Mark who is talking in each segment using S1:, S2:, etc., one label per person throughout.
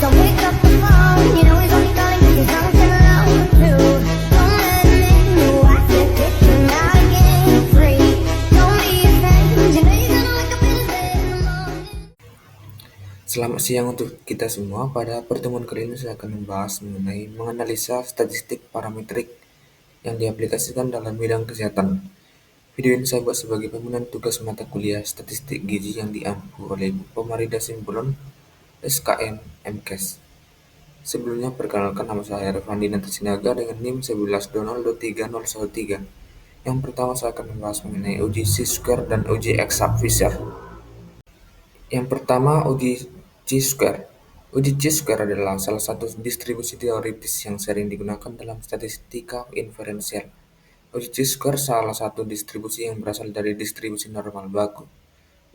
S1: Don't pick up the phone, you know he's only calling 'cause he's on the alone too. Don't let him in, no, I said kick him out again free. Don't be afraid, you know you're gonna wake up in his bed in the morning.
S2: Selamat siang untuk kita semua. Pada pertemuan kali ini saya akan membahas mengenai menganalisa statistik parametrik yang diaplikasikan dalam bidang kesehatan. Video ini saya buat sebagai pembunuhan tugas mata kuliah Statistik Gizi yang diampu oleh Ibu Pemarida Simbolon SKN MKes. Sebelumnya perkenalkan, nama saya Revandi Nantasinaga dengan NIM 11202313. Yang pertama saya akan membahas mengenai uji C-square dan uji X-sub-Fisher. Yang pertama, uji Chi-square. Uji Chi-square adalah salah satu distribusi teoritis yang sering digunakan dalam statistika inferensial. Uji Chi-square salah satu distribusi yang berasal dari distribusi normal baku.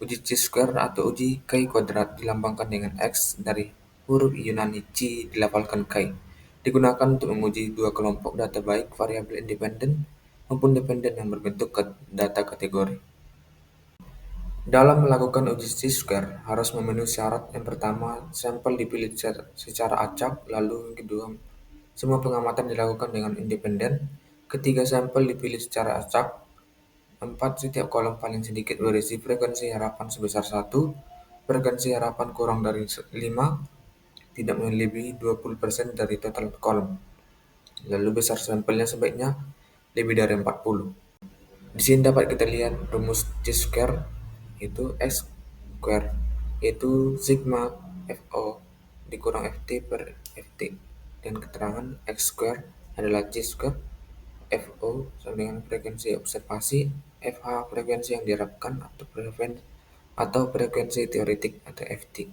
S2: Uji Chi-square atau uji Chi kuadrat dilambangkan dengan X dari huruf Yunani Chi dilafalkan Chi. Digunakan untuk menguji dua kelompok data baik variabel independen maupun dependen yang berbentuk data kategori. Dalam melakukan uji Chi-square harus memenuhi syarat. Yang pertama, sampel dipilih secara acak, lalu yang kedua, semua pengamatan dilakukan dengan independen. Ketiga, sampel dipilih secara acak. Empat, setiap kolom paling sedikit berisi frekuensi harapan sebesar 1, frekuensi harapan kurang dari 5, tidak melebihi 20% dari total kolom. Lalu besar sampelnya sebaiknya lebih dari 40. Di sini dapat kita lihat rumus Chi-square itu X square yaitu sigma FO dikurang FT per FT, dan keterangan X square adalah Chi-square, FO sama dengan frekuensi observasi, FH frekuensi yang diharapkan atau frekuensi teoretik atau FT.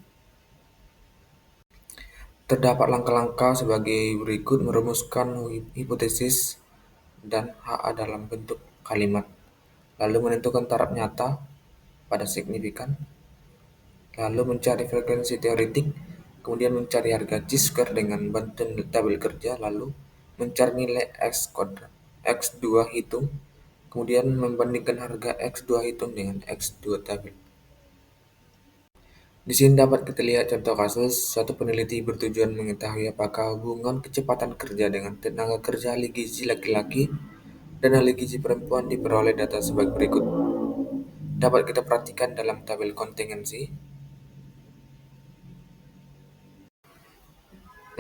S2: Terdapat langkah-langkah sebagai berikut: merumuskan hipotesis dan HA dalam bentuk kalimat, lalu menentukan taraf nyata pada signifikan, lalu mencari frekuensi teoretik, kemudian mencari harga Chi-square dengan bantuan tabel kerja, lalu mencari nilai X2 hitung, kemudian membandingkan harga X2 hitung dengan X2 tabel. Di sini dapat kita lihat contoh kasus. Suatu peneliti bertujuan mengetahui apakah hubungan kecepatan kerja dengan tenaga kerja ahli gizi laki-laki dan ahli gizi perempuan diperoleh data sebagai berikut. Dapat kita perhatikan dalam tabel kontingensi.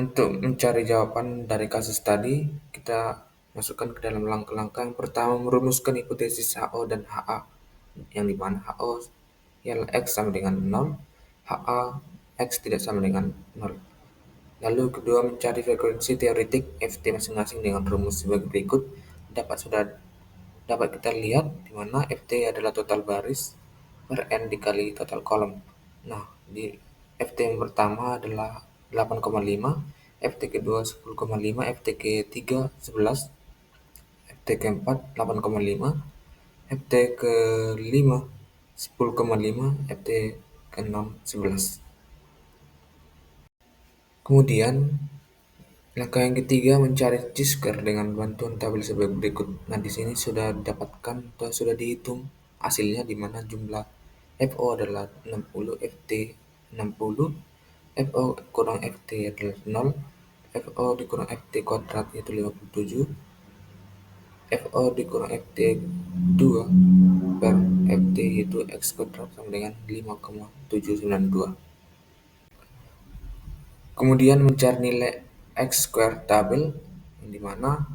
S2: Untuk mencari jawaban dari kasus tadi, kita masukkan ke dalam langkah-langkah. Yang pertama, merumuskan hipotesis HO dan HA, yang dimana HO ialah X sama dengan 0, HA X tidak sama dengan 0. Lalu kedua, mencari frekuensi teoretik FT masing-masing dengan rumus sebagai berikut. Dapat kita lihat di mana FT adalah total baris per N dikali total kolom. Nah, di FT yang pertama adalah 8,5, FT kedua 10,5, FT ketiga 11, FT keempat 8,5, FT kelima 10,5, FT keenam 11. Kemudian langkah yang ketiga, mencari Chi-square dengan bantuan tabel sebagai berikut. Nah, di sini sudah didapatkan atau sudah dihitung hasilnya, di mana jumlah FO adalah 60, FT 60, FO kurang FT adalah 0, FO dikurang FT kuadrat yaitu 57, FO dikurang FT 2 per FT yaitu X kuadrat sama dengan 5,792. Kemudian mencari nilai X square tabel, yang dimana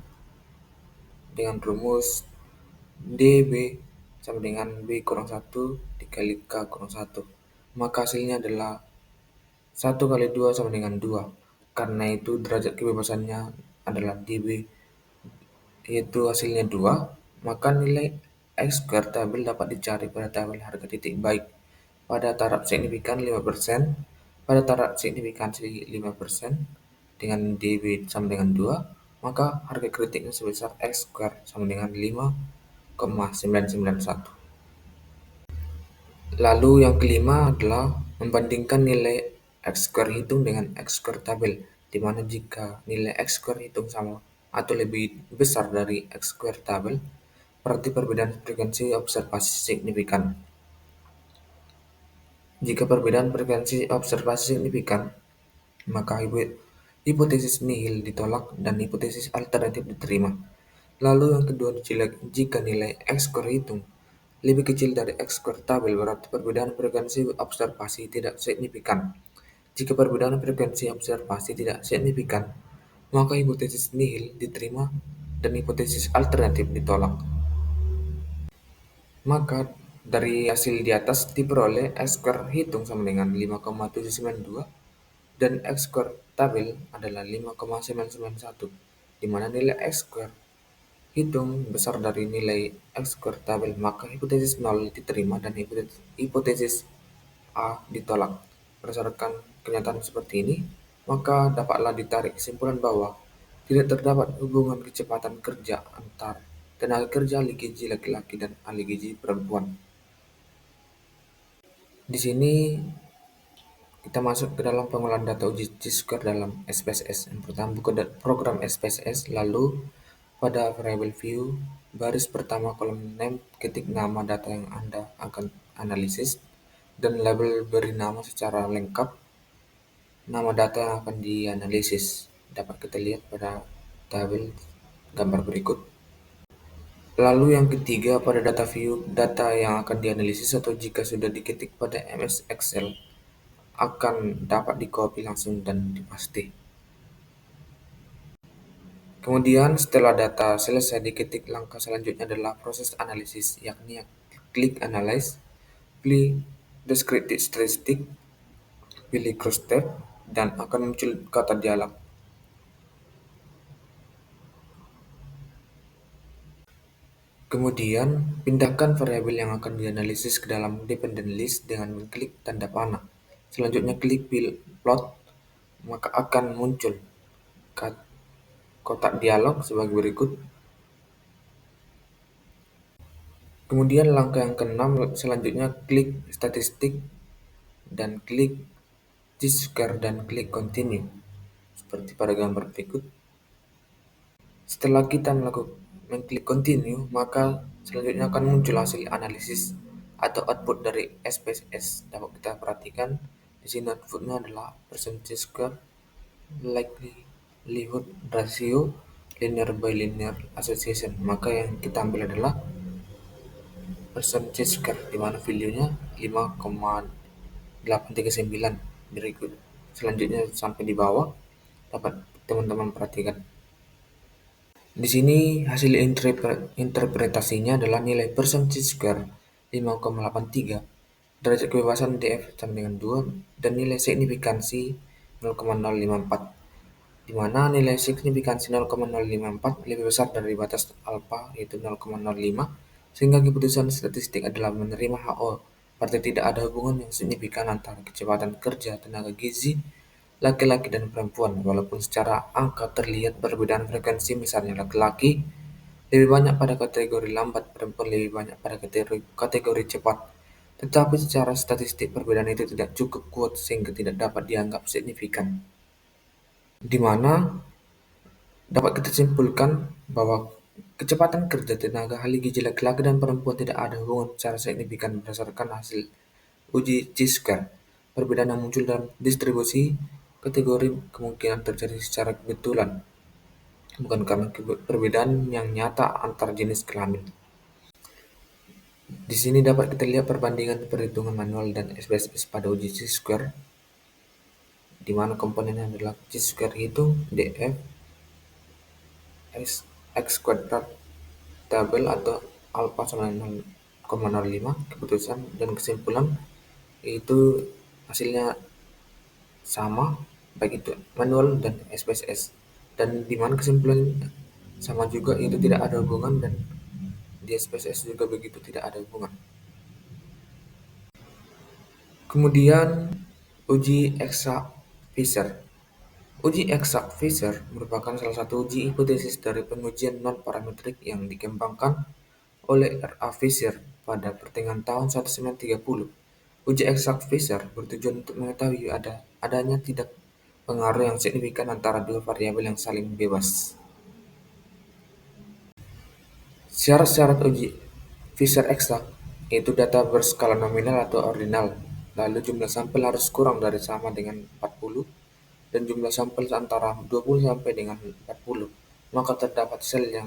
S2: dengan rumus DB sama dengan B kurang 1 dikali K kurang 1. Maka hasilnya adalah 1 kali 2 sama dengan 2. Karena itu derajat kebebasannya adalah DB, yaitu hasilnya 2. Maka nilai X square tabel dapat dicari pada tabel harga titik baik pada taraf signifikan 5%, pada taraf signifikansi 5%, dengan DB sama dengan 2, maka harga kritiknya sebesar X square sama dengan 5,991. Lalu yang kelima adalah membandingkan nilai X square hitung dengan X square tabel, di mana jika nilai X square hitung sama atau lebih besar dari X square tabel, berarti perbedaan frekuensi observasi signifikan. Jika perbedaan frekuensi observasi signifikan, maka hipotesis nihil ditolak dan hipotesis alternatif diterima. Lalu yang kedua, jika nilai X-square hitung lebih kecil dari X-square tabel, berarti perbedaan frekuensi observasi tidak signifikan. Jika perbedaan frekuensi observasi tidak signifikan, maka hipotesis nihil diterima dan hipotesis alternatif ditolak. Maka dari hasil di atas diperoleh X-square hitung sama dengan 5,792 dan X-square tabel adalah 5,991, di mana nilai X-square hitung besar dari nilai X-square tabel, maka hipotesis nol diterima dan hipotesis A ditolak. Berdasarkan kenyataan seperti ini, maka dapatlah ditarik kesimpulan bahwa tidak terdapat hubungan kecepatan kerja antar tenaga kerja ahli gizi laki-laki dan ahli gizi perempuan. Di sini kita masuk ke dalam pengolahan data uji T-square dalam SPSS. Yang pertama, buka program SPSS, lalu pada variable view, baris pertama kolom name, ketik nama data yang Anda akan analisis, dan label beri nama secara lengkap nama data yang akan dianalisis. Dapat kita lihat pada tabel gambar berikut. Lalu yang ketiga, pada data view, data yang akan dianalisis atau jika sudah diketik pada MS Excel, akan dapat dikopi langsung dan dipaste. Kemudian setelah data selesai diketik, langkah selanjutnya adalah proses analisis, yakni klik Analyze, pilih Descriptive Statistic, pilih Cross Tab, dan akan muncul kata dialog. Kemudian, pindahkan variabel yang akan dianalisis ke dalam dependent list dengan mengklik tanda panah. Selanjutnya klik plot, maka akan muncul kotak dialog sebagai berikut. Kemudian langkah yang keenam, selanjutnya klik statistik dan klik T-square dan klik continue seperti pada gambar berikut. Setelah kita mengklik continue, maka selanjutnya akan muncul hasil analisis atau output dari SPSS. Dapat kita perhatikan di sini outputnya adalah percentage square, likelihood ratio, linear by linear association. Maka yang kita ambil adalah percentage square, di mana value-nya 5,839 berikut. Selanjutnya sampai di bawah dapat teman-teman perhatikan. Di sini hasil interpretasinya adalah nilai percentage square 5,83, derajat kebebasan DF sama dengan 2, dan nilai signifikansi 0,054, di mana nilai signifikansi 0,054 lebih besar dari batas alfa yaitu 0,05, sehingga keputusan statistik adalah menerima HO, berarti tidak ada hubungan yang signifikan antara kecepatan kerja tenaga gizi laki-laki dan perempuan, walaupun secara angka terlihat perbedaan frekuensi, misalnya laki-laki lebih banyak pada kategori lambat, perempuan lebih banyak pada kategori cepat. Tetapi secara statistik perbedaan itu tidak cukup kuat sehingga tidak dapat dianggap signifikan. Di mana dapat kita simpulkan bahwa kecepatan kerja tenaga ahli gizi laki-laki dan perempuan tidak ada hubungan secara signifikan berdasarkan hasil uji T-square. Perbedaan yang muncul dalam distribusi kategori kemungkinan terjadi secara kebetulan, bukan karena perbedaan yang nyata antar jenis kelamin. Di sini dapat kita lihat perbandingan perhitungan manual dan SPSS pada uji T-square, di mana komponennya adalah T-square hitung, DF, X kuadrat tabel atau alfa sama 0,05, keputusan dan kesimpulan itu hasilnya sama baik itu manual dan SPSS, dan di mana kesimpulan sama juga, itu tidak ada hubungan, dan di SPSS juga begitu, tidak ada hubungan. Kemudian uji eksak Fisher. Uji eksak Fisher merupakan salah satu uji hipotesis dari pengujian non-parametrik yang dikembangkan oleh R.A. Fisher pada pertengahan tahun 1930. Uji eksak Fisher bertujuan untuk mengetahui adanya tidak pengaruh yang signifikan antara dua variabel yang saling bebas. Syarat-syarat uji Fisher eksak yaitu data berskala nominal atau ordinal, lalu jumlah sampel harus kurang dari sama dengan 40, dan jumlah sampel antara 20 sampai dengan 40, maka terdapat sel yang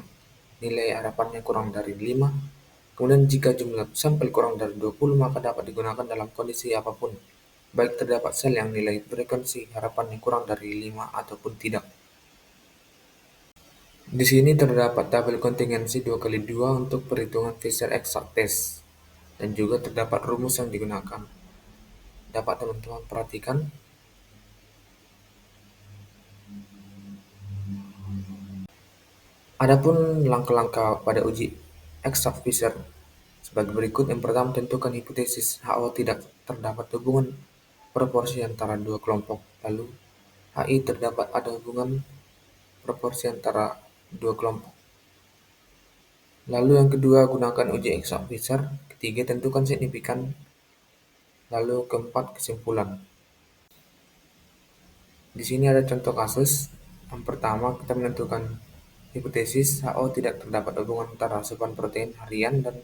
S2: nilai harapannya kurang dari 5. Kemudian jika jumlah sampel kurang dari 20, maka dapat digunakan dalam kondisi apapun, baik terdapat sel yang nilai frekuensi harapannya kurang dari 5 ataupun tidak. Di sini terdapat tabel kontingensi 2x2 untuk perhitungan Fisher exact test, dan juga terdapat rumus yang digunakan. Dapat teman-teman perhatikan. Adapun langkah-langkah pada uji exact Fisher sebagai berikut. Yang pertama, tentukan hipotesis HO tidak terdapat hubungan proporsi antara dua kelompok. Lalu, HI terdapat ada hubungan proporsi antara dua kelompok. Lalu yang kedua, gunakan uji exact Fisher. Ketiga, tentukan signifikan. Lalu keempat, kesimpulan. Di sini ada contoh kasus. Yang pertama, kita menentukan hipotesis HO tidak terdapat hubungan antara asupan protein harian dan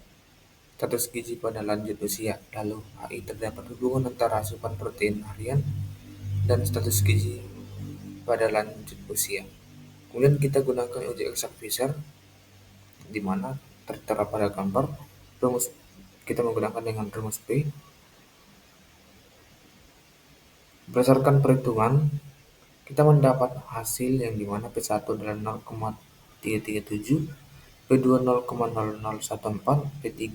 S2: status gizi pada lanjut usia. Lalu HI terdapat hubungan antara asupan protein harian dan status gizi pada lanjut usia. Kemudian kita gunakan uji exact Fisher, di mana tertera pada gambar. Rumus kita menggunakan dengan rumus P. Berdasarkan perhitungan, kita mendapat hasil yang dimana P1 adalah 0,337, P2 0,0014, P3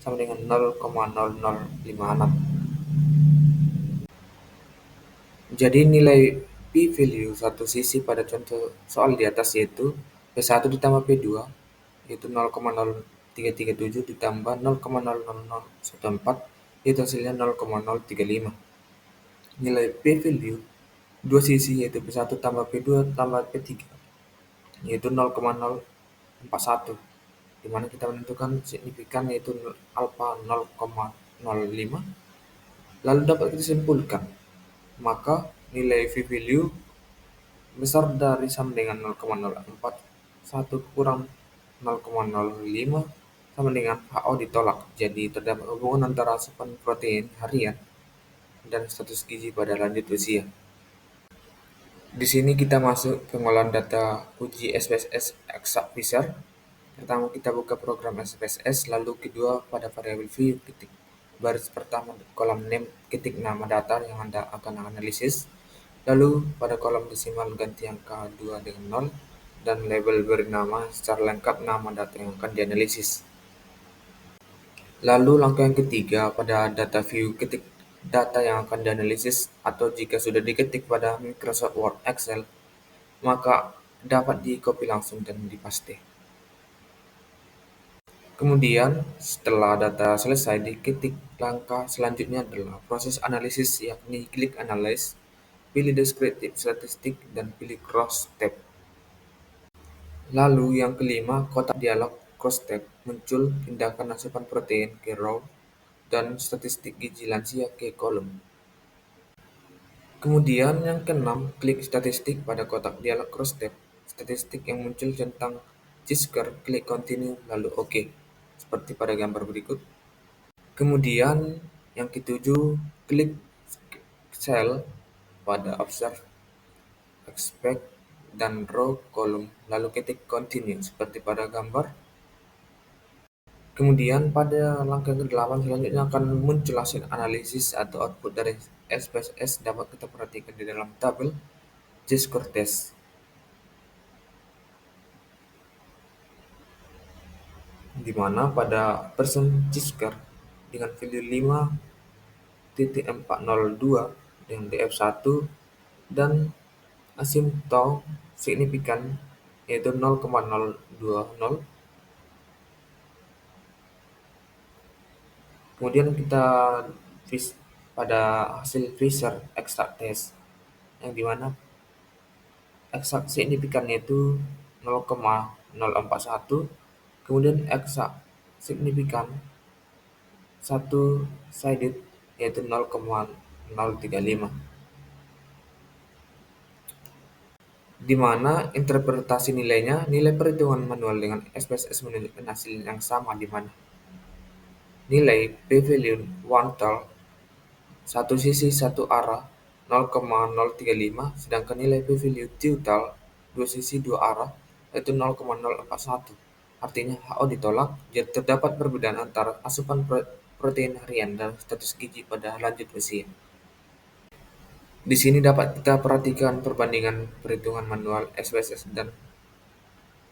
S2: sama dengan 0,0056. Jadi nilai p-value satu sisi pada contoh soal di atas yaitu P1 ditambah P2 yaitu 0,0337 ditambah 0,0014 yaitu hasilnya 0,035. Nilai p-value dua sisi yaitu P1 tambah P2 tambah P3 yaitu 0,041, di mana kita menentukan signifikan yaitu alfa 0,05. Lalu dapat kita simpulkan, maka nilai p-value besar dari sama dengan 0,041 kurang 0,05 sama dengan HO ditolak. Jadi terdapat hubungan antara asupan protein harian dan status gizi pada lanjut usia. Di sini kita masuk pengolahan data uji SPSS exact Fisher. Pertama, kita buka program SPSS, lalu kedua pada variabel view ketik baris pertama kolom name ketik nama data yang Anda akan analisis. Lalu pada kolom desimal ganti angka 2 dengan 0 dan label beri nama secara lengkap nama data yang akan dianalisis. Lalu langkah yang ketiga, pada data view ketik data yang akan dianalisis, atau jika sudah diketik pada Microsoft Word Excel, maka dapat di-copy langsung dan dipaste. Kemudian setelah data selesai diketik, langkah selanjutnya adalah proses analisis, yakni klik Analyze, pilih Descriptive Statistik, dan pilih Cross Tab. Lalu yang kelima, kotak dialog Cross Tab muncul, pindahkan asupan protein ke row dan statistik gizi lansia ke kolom. Kemudian yang keenam, klik statistik pada kotak dialog Cross Tab. Statistik yang muncul tentang J-score, klik Continue lalu OK, seperti pada gambar berikut. Kemudian yang ketujuh, klik Cell pada Observe, Expect, dan Row kolom, lalu ketik Continue seperti pada gambar. Kemudian pada langkah ke-8 selanjutnya akan muncul hasil analisis atau output dari SPSS, dapat kita perhatikan di dalam tabel J-score test. Di mana pada person J-score dengan value 5.402 dengan DF1 dan asimptom signifikan yaitu 0,020. Kemudian kita pada hasil Fisher exact test, yang dimana exact signifikannya itu 0,041, kemudian exact signifikan satu sided yaitu 0,035, di mana interpretasi nilainya, nilai perhitungan manual dengan SPSS menunjukkan hasil yang sama, di mana nilai p-value 1/3 satu sisi satu arah 0,035, sedangkan nilai P value total dua sisi dua arah yaitu 0,041. Artinya HO ditolak jika terdapat perbedaan antara asupan protein harian dan status gizi pada lanjut usia. Di sini dapat kita perhatikan perbandingan perhitungan manual SPSS dan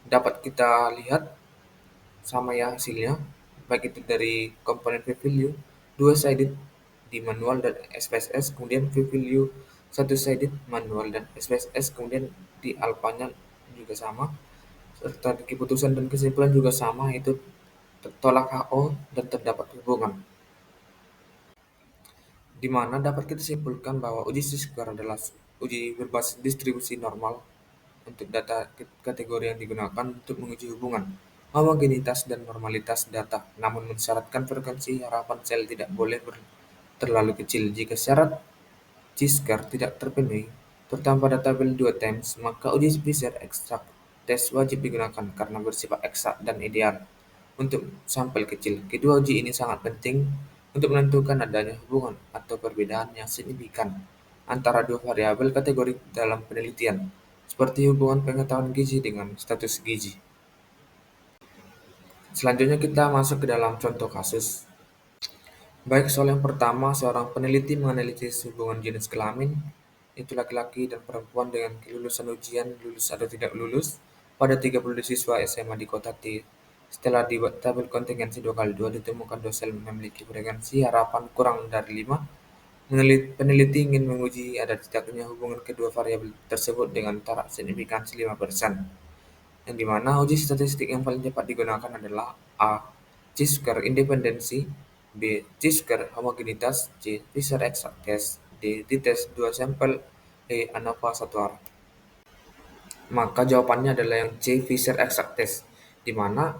S2: dapat kita lihat sama ya hasilnya, baik itu dari komponen p-value dua-sided di manual dan SPSS, kemudian p-value satu-sided manual dan SPSS, kemudian di alfanya juga sama, serta keputusan dan kesimpulan juga sama, yaitu tolak HO dan terdapat hubungan, di mana dapat kita simpulkan bahwa uji C-square adalah uji berbasis distribusi normal untuk data kategori yang digunakan untuk menguji hubungan homogenitas dan normalitas data, namun mensyaratkan frekuensi harapan sel tidak boleh terlalu kecil. Jika syarat G-square tidak terpenuhi, terutama pada tabel 2 times, maka uji Fisher ekstrak tes wajib digunakan karena bersifat eksak dan ideal untuk sampel kecil. Kedua uji ini sangat penting untuk menentukan adanya hubungan atau perbedaan yang signifikan antara dua variabel kategori dalam penelitian, seperti hubungan pengetahuan gizi dengan status gizi. Selanjutnya kita masuk ke dalam contoh kasus. Baik soal yang pertama, seorang peneliti menganalisis hubungan jenis kelamin, itu laki-laki dan perempuan dengan kelulusan ujian lulus atau tidak lulus pada 30 siswa SMA di kota T. Setelah dibuat tabel kontingensi 2x2 ditemukan dosen memiliki frekuensi harapan kurang dari 5. Peneliti ingin menguji ada tidaknya hubungan kedua variabel tersebut dengan taraf signifikansi 5%, yang dimana uji statistik yang paling cepat digunakan adalah A. Chi-square independensi, B. Chi-square homogenitas, C. Fisher exact test, D. T-test 2 sampel, E. ANOVA 1 arah. Maka jawabannya adalah yang C. Fisher exact test, di mana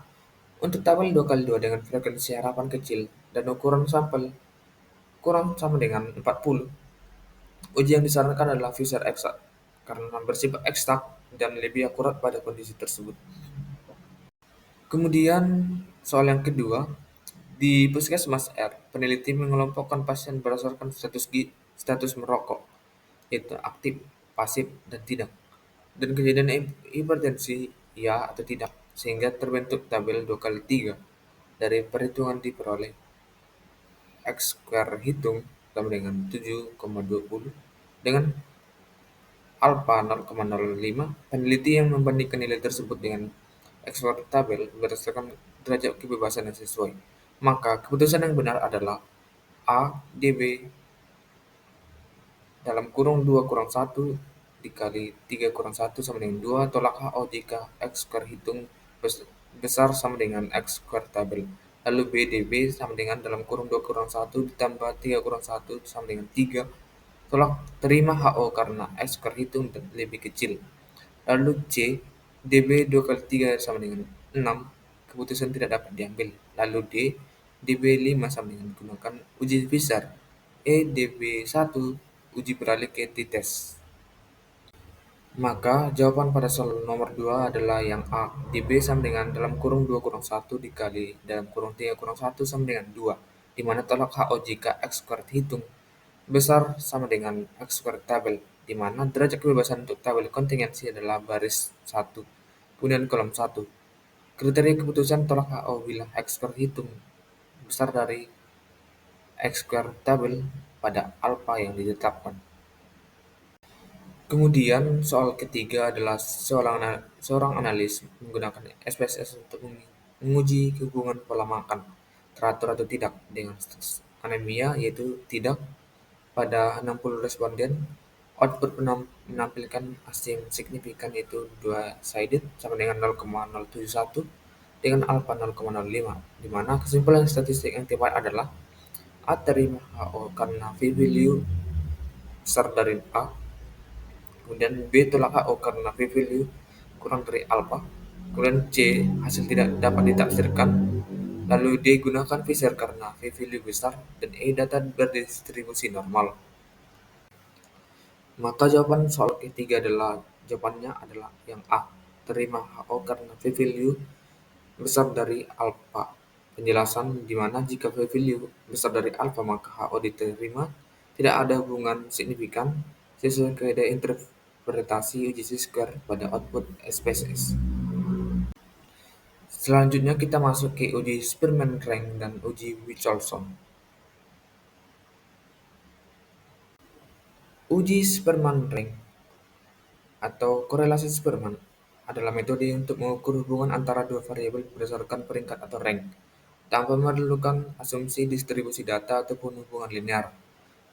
S2: untuk tabel 2x2 dengan frekuensi harapan kecil dan ukuran sampel kurang sama dengan 40, uji yang disarankan adalah Fisher exact karena bersifat eksak dan lebih akurat pada kondisi tersebut. Kemudian soal yang kedua, di Puskesmas R, peneliti mengelompokkan pasien berdasarkan status merokok, yaitu aktif, pasif, dan tidak, dan kejadian hipertensi ya atau tidak, sehingga terbentuk tabel 2x3 dari perhitungan diperoleh X square hitung sama dengan 7,20 dengan alfa 0,05. Peneliti yang membandingkan nilai tersebut dengan ekspor tabel berdasarkan derajat kebebasan yang sesuai. Maka keputusan yang benar adalah A dB dalam kurung 2 kurang 1 dikali 3 kurang 1 sama dengan 2 tolak HO jika X square hitung besar sama dengan X square tabel. Lalu B dB sama dengan dalam kurung 2 kurang 1 ditambah 3 kurang 1 sama dengan 3 tolak terima HO karena X square hitung lebih kecil. Lalu C dB 2 kali 3 sama dengan 6, keputusan tidak dapat diambil. Lalu D dB 5 sama dengan gunakan uji Fisher. E dB 1 uji beralih ke t-test. Maka jawaban pada soal nomor 2 adalah yang A. dB sama dengan dalam kurung 2 kurang 1 dikali dalam kurung 3 kurang 1 sama dengan 2, di mana tolak HO jika X squared hitung besar sama dengan X squared tabel, di mana derajat kebebasan untuk tabel kontingensi adalah baris 1, kemudian kolom 1. Kriteria keputusan tolak HO bila X squared hitung besar dari X squared tabel pada alfa yang ditetapkan. Kemudian soal ketiga adalah seorang analis menggunakan SPSS untuk menguji hubungan pola makan teratur atau tidak dengan status anemia, yaitu tidak, pada 60 responden. Output menampilkan hasil signifikan yaitu 2-sided sama dengan 0,071 dengan alfa 0,05, di mana kesimpulan statistik yang tepat adalah A terima HO karena p-value besar dari A, kemudian B tolak HO karena p-value kurang dari alfa, kemudian C hasil tidak dapat ditafsirkan, lalu D gunakan Fisher karena p-value besar, dan E data berdistribusi normal. Maka jawaban soal ketiga jawabannya adalah yang A, terima HO karena p-value besar dari alfa. Penjelasan di mana jika p-value besar dari alfa maka HO diterima Tidak ada hubungan signifikan sesuai kaidah interpretasi uji C-square pada output SPSS. Selanjutnya kita masuk ke uji Spearman-Rank dan uji Wicholson. Uji Spearman-Rank atau korelasi Spearman adalah metode untuk mengukur hubungan antara dua variabel berdasarkan peringkat atau rank, tanpa memerlukan asumsi distribusi data ataupun hubungan linear.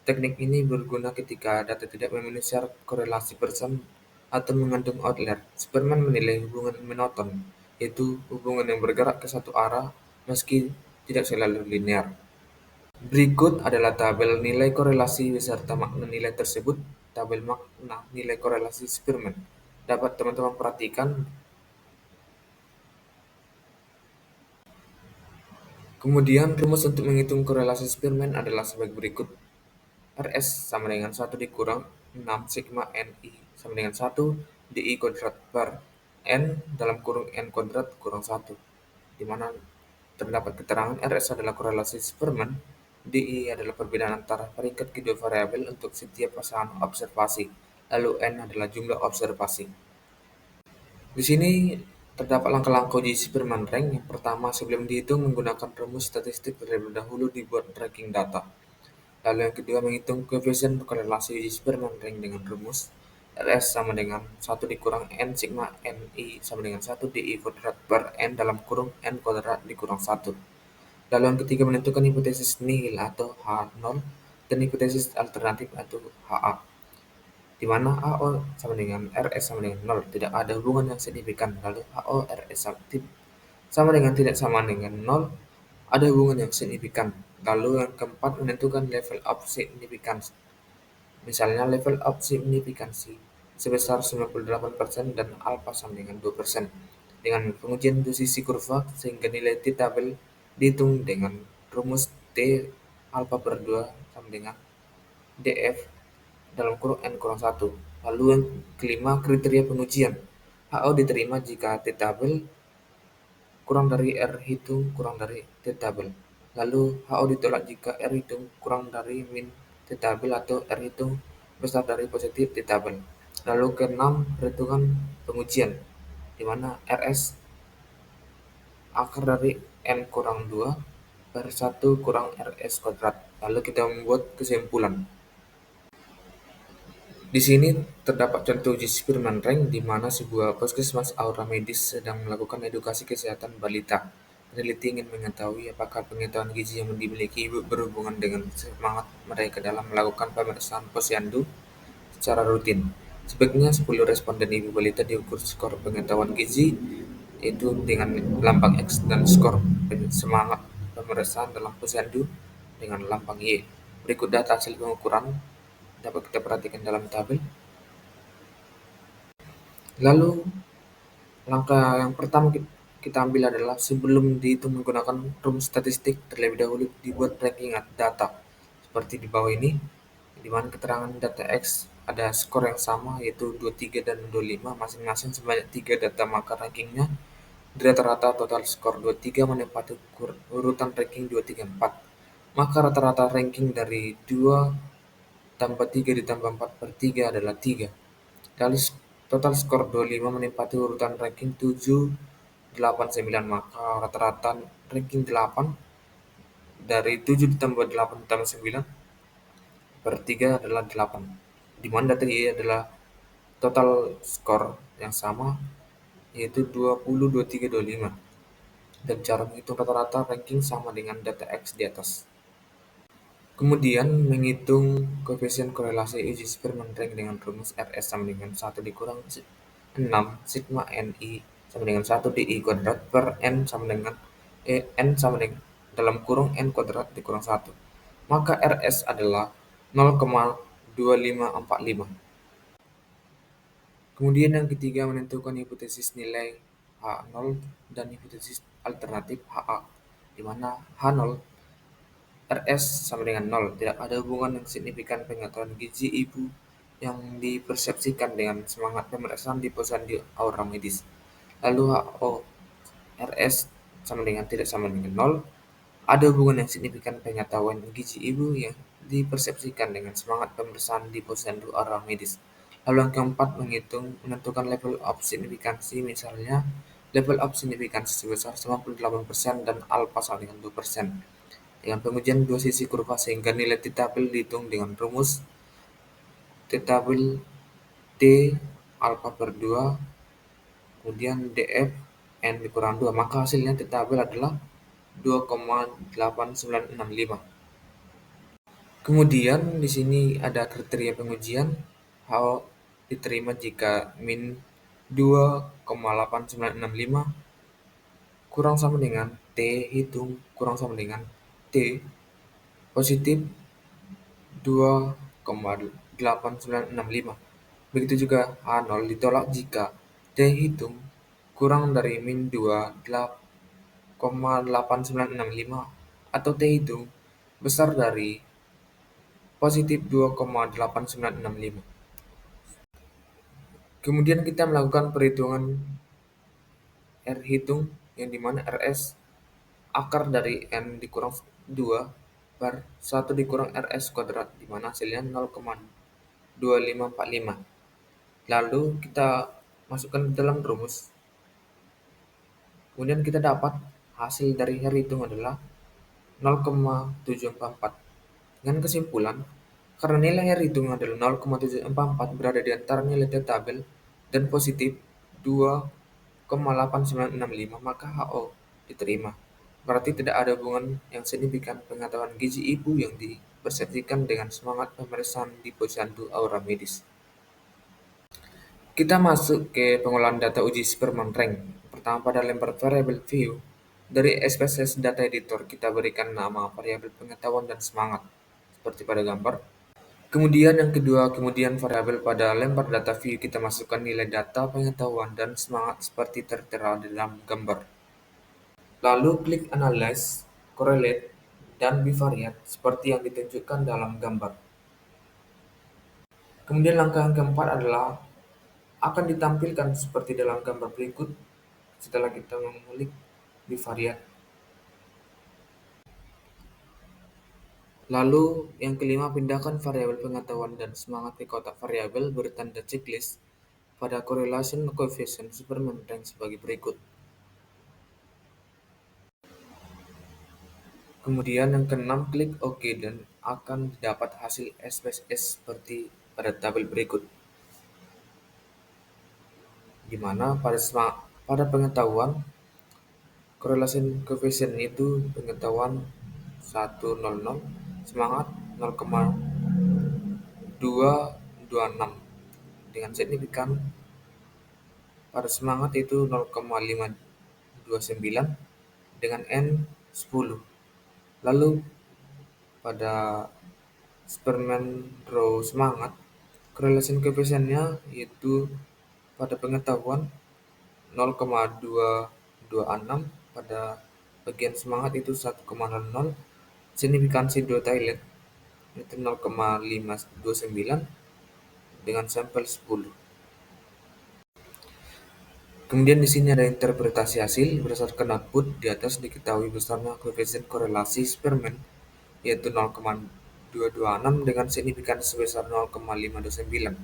S2: Teknik ini berguna ketika data tidak memenuhi syarat korelasi person atau mengandung outlier. Spearman menilai hubungan monoton, yaitu hubungan yang bergerak ke satu arah meski tidak selalu linear. Berikut adalah tabel nilai korelasi beserta makna nilai tersebut. Tabel makna nilai korelasi Spearman dapat teman-teman perhatikan. Kemudian rumus untuk menghitung korelasi Spearman adalah sebagai berikut. Rs sama dengan 1 dikurang 6 sigma Ni sama dengan 1 Di kuadrat per N dalam kurung N kuadrat kurang 1, di mana terdapat keterangan Rs adalah korelasi Spearman, Di adalah perbedaan antara peringkat kedua variabel untuk setiap pasangan observasi, lalu N adalah jumlah observasi. Di sini terdapat langkah-langkah uji Spearman rank. Yang pertama, sebelum dihitung menggunakan rumus statistik terlebih dahulu dibuat ranking data. Lalu yang kedua, menghitung koefisien korelasi uji Spearman rank dengan rumus Rs sama dengan 1 dikurang N sigma Ni sama dengan 1 Di kuadrat per N dalam kurung N kuadrat dikurang 1. Lalu yang ketiga, menentukan hipotesis nihil atau H0 dan hipotesis alternatif atau HA, di mana HO sama dengan Rs sama dengan 0, tidak ada hubungan yang signifikan. Lalu HO Rs sama dengan tidak sama dengan 0, ada hubungan yang signifikan. Lalu yang keempat, menentukan level of significance. Misalnya level of signifikansi sebesar 98% dan alpha sama dengan 2%. Dengan pengujian posisi kurva sehingga nilai T-tabel dihitung dengan rumus T alpha per 2 sama dengan DF dalam kurung N kurang 1. Lalu yang kelima, kriteria pengujian. HO diterima jika T-tabel kurang dari R hitung kurang dari T-tabel. Lalu HO ditolak jika R hitung kurang dari min T-tabel atau R hitung besar dari positif T-tabel. Lalu keenam, perhitungan pengujian, di mana Rs akar dari N kurang 2 per 1 kurang Rs kuadrat. Lalu kita membuat kesimpulan. Di sini terdapat contoh uji Spearman rank di mana sebuah puskesmas aura medis sedang melakukan edukasi kesehatan balita. Peneliti ingin mengetahui apakah pengetahuan gizi yang dimiliki ibu berhubungan dengan semangat mereka dalam melakukan pemeriksaan posyandu secara rutin. Sebaiknya 10 responden ibu balita diukur skor pengetahuan gizi, yaitu dengan lambang X, dan skor semangat pemeriksaan dalam posyandu dengan lambang Y. Berikut data hasil pengukuran dapat kita perhatikan dalam tabel. Lalu langkah yang pertama kita ambil adalah sebelum dihitung menggunakan rumus statistik terlebih dahulu dibuat ranking data seperti di bawah ini, di mana keterangan data X ada skor yang sama yaitu 23 dan 25 masing-masing sebanyak 3 data, maka rankingnya di rata-rata total skor 23 menempati urutan ranking 2, 3, 4. Maka rata-rata ranking dari 2 tambah 3 ditambah 4 per 3 adalah 3. Lalu total skor 25 menempati urutan ranking 7, 8, 9, maka rata-rata ranking 8 dari 7 ditambah 8 ditambah 9 per 3 adalah 8. Di mana data Y adalah total skor yang sama yaitu 20, 23, 25. Dan cara menghitung rata-rata ranking sama dengan data X di atas. Kemudian menghitung koefisien korelasi uji Spearman rank dengan rumus Rs sama dengan 1 dikurang 6 sigma Ni sama dengan 1 Di kuadrat per N sama dengan N sama dengan dalam kurung N kuadrat dikurang 1. Maka Rs adalah 0,2545. Kemudian yang ketiga, menentukan hipotesis nilai H0 dan hipotesis alternatif HA, di mana H0 Rs sama dengan 0, tidak ada hubungan yang signifikan pengetahuan gizi ibu yang dipersepsikan dengan semangat pemeriksaan di posyandu aura medis. Lalu HO Rs sama dengan tidak sama dengan 0, ada hubungan yang signifikan pengetahuan gizi ibu yang dipersepsikan dengan semangat pemeriksaan di posyandu arah medis. Lalu yang keempat, menentukan level of signifikansi, misalnya level of signifikansi sebesar 98% dan alfa sama dengan 2%. Dengan pengujian dua sisi kurva sehingga nilai t-tabel dihitung dengan rumus t-tabel T alfa per 2 kemudian df n dikurang 2, maka hasilnya t-tabel adalah 2,8965. Kemudian di sini ada kriteria pengujian. HO diterima jika min 2,8965 kurang sama dengan T hitung kurang sama dengan T positif 2,8965. Begitu juga H0 ditolak jika T hitung kurang dari min 2,8965 atau T hitung besar dari positif 2,8965. Kemudian kita melakukan perhitungan R hitung yang dimana RS akar dari N dikurang 2 per 1 dikurang RS kuadrat, dimana hasilnya 0,2545. Lalu kita masukkan ke dalam rumus. Kemudian kita dapat hasil dari R hitung adalah 0,744. Dengan kesimpulan, karena nilai R hitung adalah 0,744 berada di antara nilai tabel dan positif 2,8965, maka HO diterima. Berarti tidak ada hubungan yang signifikan pengetahuan gizi ibu yang dipersepsikan dengan semangat pemeriksaan di posyandu aura medis. Kita masuk ke pengolahan data uji Superman Rank. Pertama, pada lembar variable view, dari SPSS Data Editor kita berikan nama variabel pengetahuan dan semangat, seperti pada gambar. Kemudian yang kedua, kemudian variabel pada lembar data view kita masukkan nilai data pengetahuan dan semangat seperti tertera di dalam gambar. Lalu klik Analyze, Correlate, dan Bivariate seperti yang ditunjukkan dalam gambar. Kemudian langkah yang keempat adalah akan ditampilkan seperti dalam gambar berikut setelah kita mengulik Bivariate. Lalu yang kelima, pindahkan variabel pengetahuan dan semangat ke kotak variabel bertanda checklist pada correlation coefficient Superman Rank sebagai berikut. Kemudian yang keenam, klik OK dan akan didapat hasil SPSS seperti pada tabel berikut. Di mana pada pengetahuan correlation coefficient itu pengetahuan 100, semangat 0,226 dengan signifikan pada semangat itu 0,529 dengan N 10. Lalu pada Superman Raw semangat correlation coefficient-nya yaitu pada pengetahuan 0,226, pada bagian semangat itu 1,00, signifikansi 2 toilet itu 0,529 dengan sampel 10. Kemudian di sini ada interpretasi hasil berdasarkan output. Di atas diketahui besarnya koefisien korelasi Spearman yaitu 0,226 dengan signifikan sebesar 0,529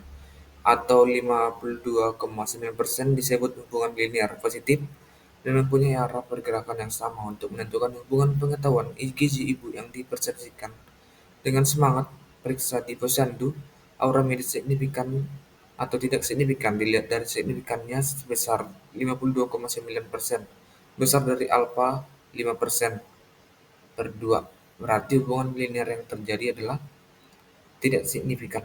S2: atau 52,9% disebut hubungan linear positif dan mempunyai arah pergerakan yang sama untuk menentukan hubungan pengetahuan gizi ibu yang dipersepsikan dengan semangat periksa di posyandu aura medis signifikan atau tidak signifikan dilihat dari signifikannya sebesar 52,9%, besar dari alfa 5% per 2. Berarti hubungan linear yang terjadi adalah tidak signifikan.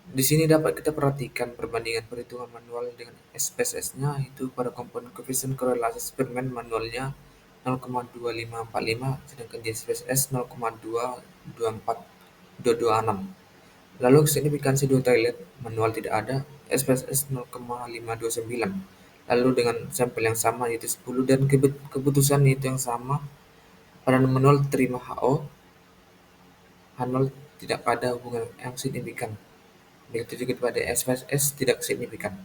S2: Di sini dapat kita perhatikan perbandingan perhitungan manual dengan SPSS-nya itu pada komponen koefisien korelasi Spearman manualnya 0,2545 sedangkan di SPSS 0,226. Lalu signifikansi 2 toilet manual tidak ada, SPSS 0,529. Lalu dengan sampel yang sama yaitu 10 dan keputusan itu yang sama pada manual terima HO, H0 tidak ada hubungan yang signifikan. Begitu juga pada SPSS tidak signifikan.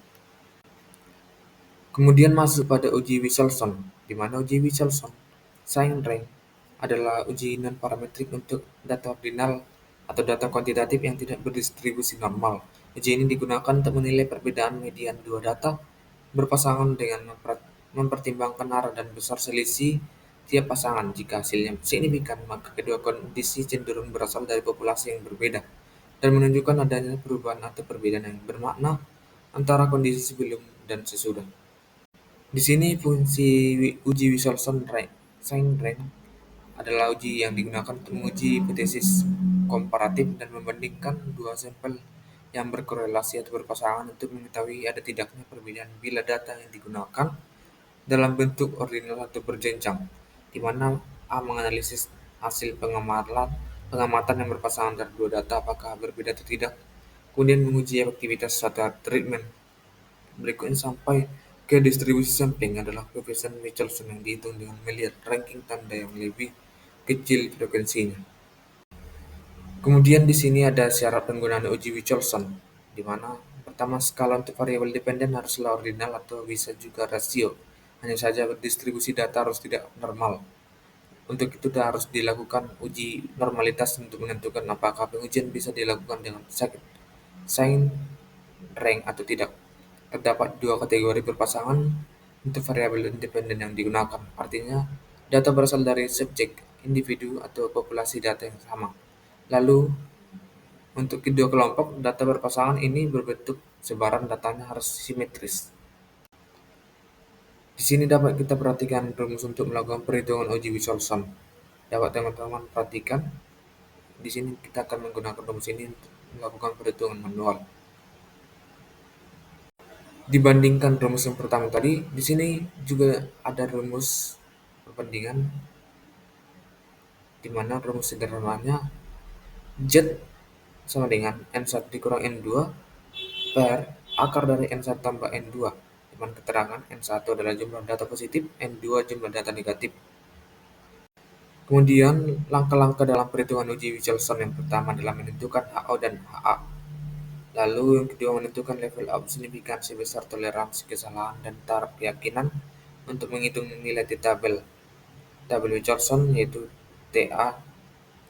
S2: Kemudian masuk pada uji Wichelson, di mana uji Wichelson sign rank adalah uji non-parametrik untuk data ordinal atau data kuantitatif yang tidak berdistribusi normal. Uji ini digunakan untuk menilai perbedaan median dua data berpasangan dengan mempertimbangkan arah dan besar selisih tiap pasangan. Jika hasilnya signifikan, maka kedua kondisi cenderung berasal dari populasi yang berbeda dan menunjukkan adanya perubahan atau perbedaan yang bermakna antara kondisi sebelum dan sesudah. Di sini fungsi uji Wilson-Rankine adalah uji yang digunakan untuk menguji hipotesis komparatif dan membandingkan dua sampel yang berkorelasi atau berpasangan untuk mengetahui ada tidaknya perbedaan bila data yang digunakan dalam bentuk ordinal atau berjenjang, di mana A menganalisis hasil pengamatan yang berpasangan dari dua data apakah berbeda atau tidak, kemudian menguji efektivitas suatu treatment. Berikutnya sampai ke distribusi sampling adalah koefisien Michelson yang dihitung dengan melihat ranking tanda yang lebih kecil frekuensinya. Kemudian di sini ada syarat penggunaan uji Michelson, di mana pertama skala untuk variabel dependen haruslah ordinal atau bisa juga rasio. Hanya saja distribusi data harus tidak normal. Untuk itu harus dilakukan uji normalitas untuk menentukan apakah pengujian bisa dilakukan dengan sign rank atau tidak. Terdapat dua kategori berpasangan untuk variabel independen yang digunakan. Artinya, data berasal dari subjek, individu, atau populasi data yang sama. Lalu, untuk kedua kelompok, data berpasangan ini berbentuk sebaran datanya harus simetris. Di sini dapat kita perhatikan rumus untuk melakukan perhitungan uji Wilson. Dapat teman-teman perhatikan, di sini kita akan menggunakan rumus ini untuk melakukan perhitungan manual. Dibandingkan rumus yang pertama tadi, di sini juga ada rumus perbandingan, di mana rumus sederhananya Z sama dengan N1 dikurang N2 per akar dari N1 tambah N2, di mana keterangan N1 adalah jumlah data positif, N2 jumlah data negatif. Kemudian langkah-langkah dalam perhitungan uji Wilson yang pertama adalah menentukan HO dan HA. Lalu yang kedua menentukan level of signifikansi besar toleransi kesalahan dan taraf keyakinan untuk menghitung nilai tabel Wilson, yaitu TA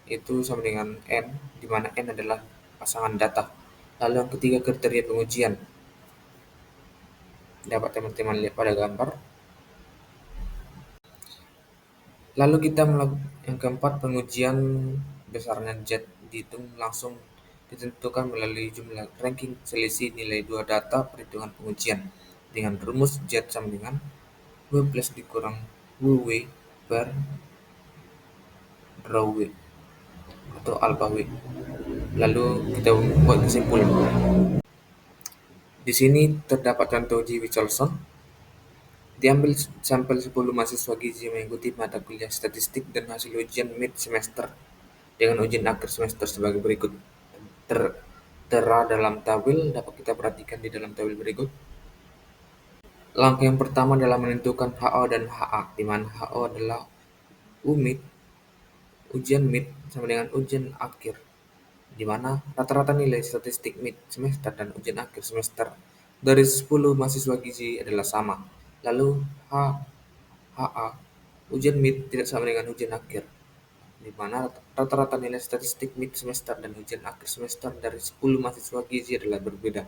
S2: itu sama dengan N, di mana N adalah pasangan data. Lalu yang ketiga kriteria pengujian. Dapat teman-teman lihat pada gambar. Lalu kita melakukan yang keempat, pengujian besarnya Z dihitung langsung ditentukan melalui jumlah ranking selisih nilai dua data perhitungan pengujian dengan rumus Z sama dengan W plus dikurang WW per rho W atau alpha W. Lalu kita buat kesimpulan. Di sini terdapat contoh uji Wilson. Diambil sampel 10 mahasiswa gizi mengikuti mata kuliah statistik dan hasil ujian mid semester dengan ujian akhir semester sebagai berikut. Tertera dalam tabel, dapat kita perhatikan di dalam tabel berikut. Langkah yang pertama adalah menentukan HO dan HA, di mana HO adalah ujian mid sama dengan ujian akhir, di mana rata-rata nilai statistik mid semester dan ujian akhir semester dari 10 mahasiswa gizi adalah sama. Lalu HA, ujian mid tidak sama dengan ujian akhir, di mana rata-rata nilai statistik mid semester dan ujian akhir semester dari 10 mahasiswa gizi adalah berbeda.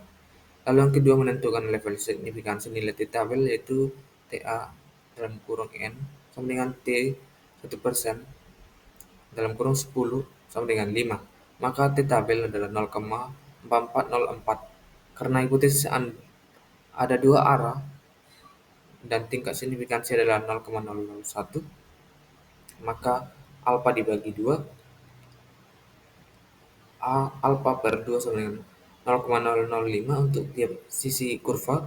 S2: Lalu yang kedua menentukan level signifikansi nilai tabel, yaitu TA dalam kurung N sama dengan T 1% dalam kurung 10 sama dengan 5. Maka T tabel adalah 0,4404. Karena hipotesis ada dua arah dan tingkat signifikansi adalah 0,001, maka alfa dibagi 2, alfa per 2 sama dengan 0,005 untuk tiap sisi kurva.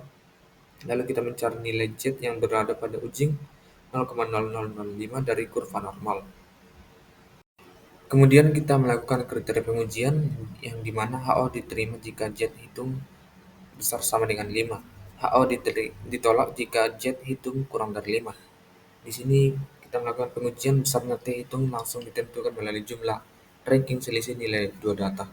S2: Lalu kita mencari nilai Z yang berada pada ujung 0,0005 dari kurva normal. Kemudian kita melakukan kriteria pengujian yang dimana HO diterima jika Z hitung besar sama dengan 5. HO ditolak jika Z hitung kurang dari 5. Di sini kita melakukan pengujian besarnya T hitung langsung ditentukan melalui jumlah ranking selisih nilai dua data.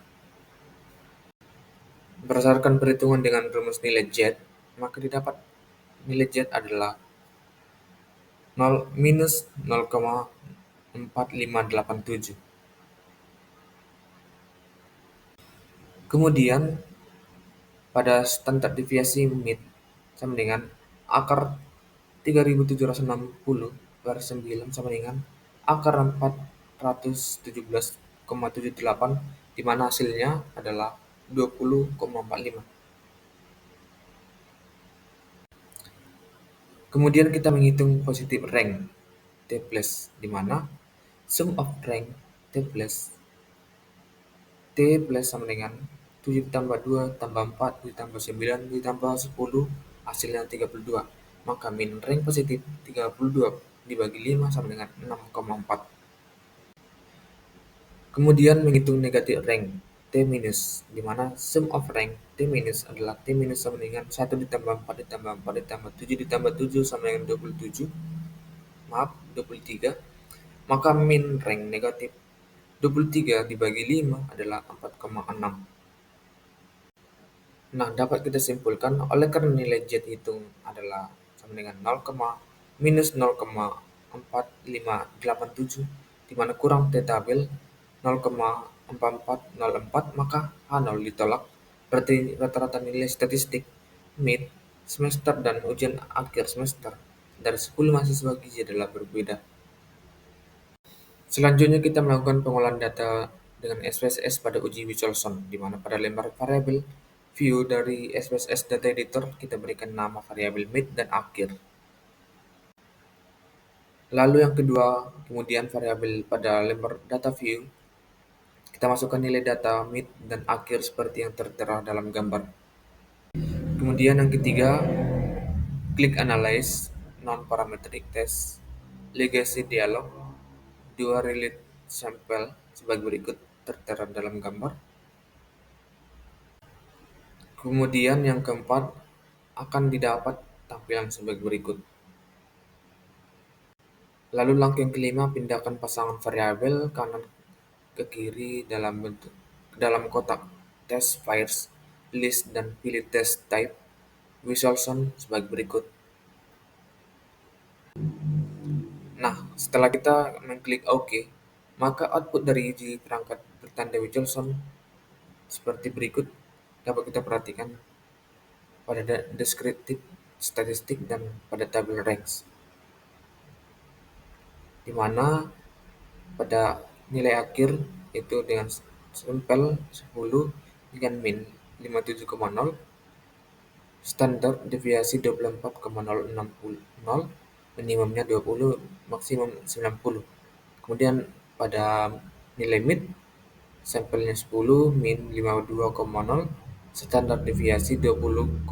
S2: Berdasarkan perhitungan dengan rumus nilai Z, maka didapat nilai Z adalah minus 0,005 4587. Kemudian pada standar deviasi mid sama dengan akar 3760 per 9 sama dengan akar 417,78, di mana hasilnya adalah 20,45. Kemudian kita menghitung positive rank T plus, di mana sum of rank T plus sama dengan 7 ditambah 2 tambah 4 ditambah 9 ditambah 10, hasilnya 32. Maka min rank positif 32 dibagi 5 sama dengan 6,4. Kemudian menghitung negatif rank T minus, di mana sum of rank T minus adalah T minus sama dengan 1 ditambah 4 ditambah 4 ditambah 7 ditambah 7 sama dengan 27. Maaf, 23. Maka min rank negatif 23 dibagi 5 adalah 4,6. Nah, dapat kita simpulkan oleh karena nilai Z hitung adalah sama dengan 0, minus 0,4587, di mana kurang T tabel 0,4404, maka H0 ditolak. Berarti rata-rata nilai statistik mid semester dan ujian akhir semester dari 10 mahasiswa gizi adalah berbeda. Selanjutnya kita melakukan pengolahan data dengan SPSS pada uji Wicholson, di mana pada lembar variabel view dari SPSS Data Editor kita berikan nama variabel mid dan akhir. Lalu yang kedua, kemudian variabel pada lembar data view kita masukkan nilai data mid dan akhir seperti yang tertera dalam gambar. Kemudian yang ketiga, klik analyze non-parametric test legacy dialog, dua relate sampel sebagai berikut tertera dalam gambar. Kemudian yang keempat, akan didapat tampilan sebagai berikut. Lalu langkah yang kelima, pindahkan pasangan variabel kanan ke kiri dalam kotak test fires list dan pilih test type Wicholson sebagai berikut. Nah, setelah kita mengklik OK, maka output dari uji perangkat bertanda Wicholson seperti berikut dapat kita perhatikan pada deskriptif, statistik, dan pada tabel ranks, di mana pada nilai akhir itu dengan sampel 10 dengan min 57,0, standar deviasi 24,060, minimumnya 20, maksimum 90. Kemudian pada nilai mid sampelnya 10, min 52,0, standar deviasi 20,440,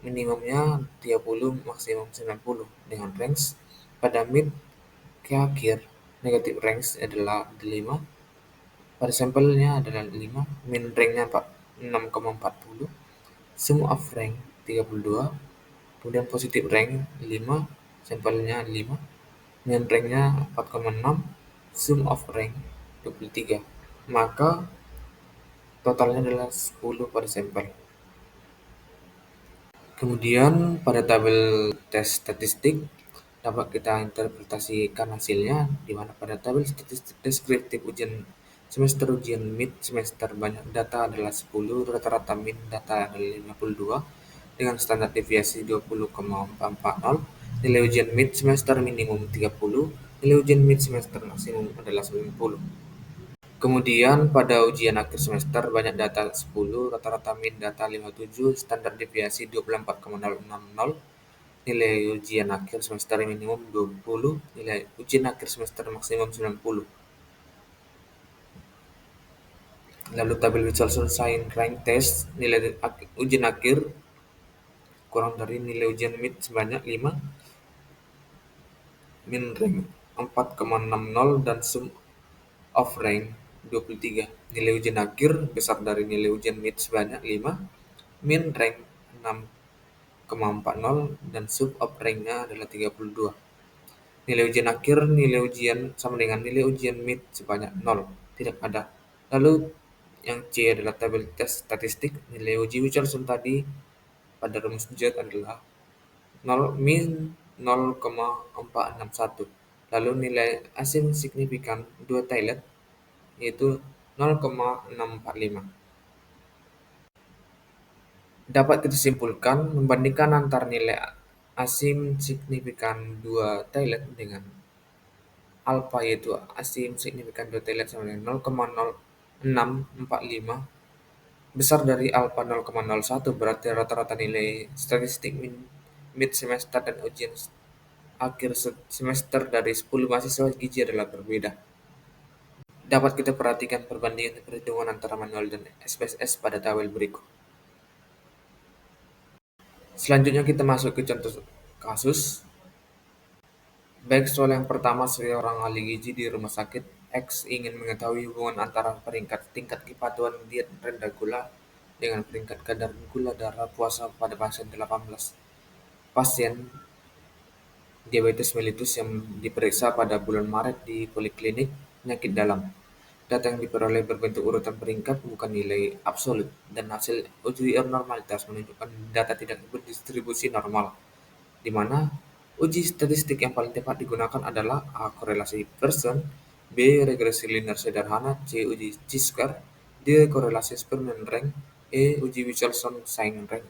S2: minimumnya 30, maksimum 90, dengan range pada mid ke akhir negatif range adalah 5, pada sampelnya adalah 5, min ranknya 6,40, sum of rank 32, kemudian positif rank 5, sampelnya 5, min ranknya 4,6, sum of rank 23, maka totalnya adalah 10 pada sampel. Kemudian pada tabel tes statistik dapat kita interpretasikan hasilnya, di mana pada tabel statistik deskriptif ujian semester ujian mid semester banyak data adalah 10, rata-rata min data adalah 52 dengan standar deviasi 20,440, nilai ujian mid semester minimum 30, nilai ujian mid semester maksimum adalah 90. Kemudian pada ujian akhir semester banyak data 10, rata-rata min data 57, standar deviasi 24,060, nilai ujian akhir semester minimum 20, nilai ujian akhir semester maksimum 90. Lalu tabel Wicholson Sign Rank Test, nilai ujian akhir kurang dari nilai ujian mid sebanyak 5, min rank 4,60, dan sum of rank 23. Nilai ujian akhir besar dari nilai ujian mid sebanyak 5, min rank 6,40, dan sum of rank-nya adalah 32. Nilai ujian akhir nilai ujian sama dengan nilai ujian mid sebanyak 0, tidak ada. Lalu yang C adalah tabel tes statistik, nilai uji Wicholson tadi pada rumus Z adalah 0, min 0,461. Lalu nilai asim signifikan dua tilet yaitu 0,645. Dapat kita simpulkan membandingkan antara nilai asim signifikan dua tilet dengan alfa yaitu asim signifikan dua tilet sama dengan 0,0645 besar dari alfa 0,01, berarti rata-rata nilai statistik mid semester dan ujian akhir semester dari 10 mahasiswa gizi adalah berbeda. Dapat kita perhatikan perbandingan perhitungan antara manual dan SPSS pada tabel berikut. Selanjutnya kita masuk ke contoh kasus. Baik, soal yang pertama, seorang ahli gizi di rumah sakit X ingin mengetahui hubungan antara peringkat tingkat kepatuhan diet rendah gula dengan peringkat kadar gula darah puasa pada pasien 18 pasien diabetes mellitus yang diperiksa pada bulan Maret di Poliklinik Penyakit Dalam. Data yang diperoleh berbentuk urutan peringkat bukan nilai absolut, dan hasil uji normalitas menunjukkan data tidak berdistribusi normal, di mana uji statistik yang paling tepat digunakan adalah A. Korelasi Pearson, B. Regresi linear sederhana, C. Uji T-square, D. Korelasi Spearman rank, E. Uji Wilson-Sign rank.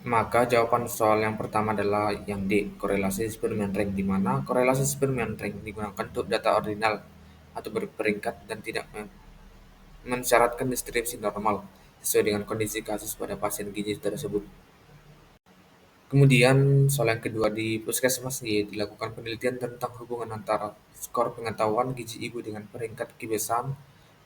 S2: Maka jawaban soal yang pertama adalah yang D. Korelasi Spearman rank, di mana korelasi Spearman rank digunakan untuk data ordinal atau berperingkat dan tidak mensyaratkan distribusi normal sesuai dengan kondisi kasus pada pasien gizi tersebut. Kemudian soal yang kedua, di puskesmas Y dilakukan penelitian tentang hubungan antara skor pengetahuan gizi ibu dengan peringkat kebiasaan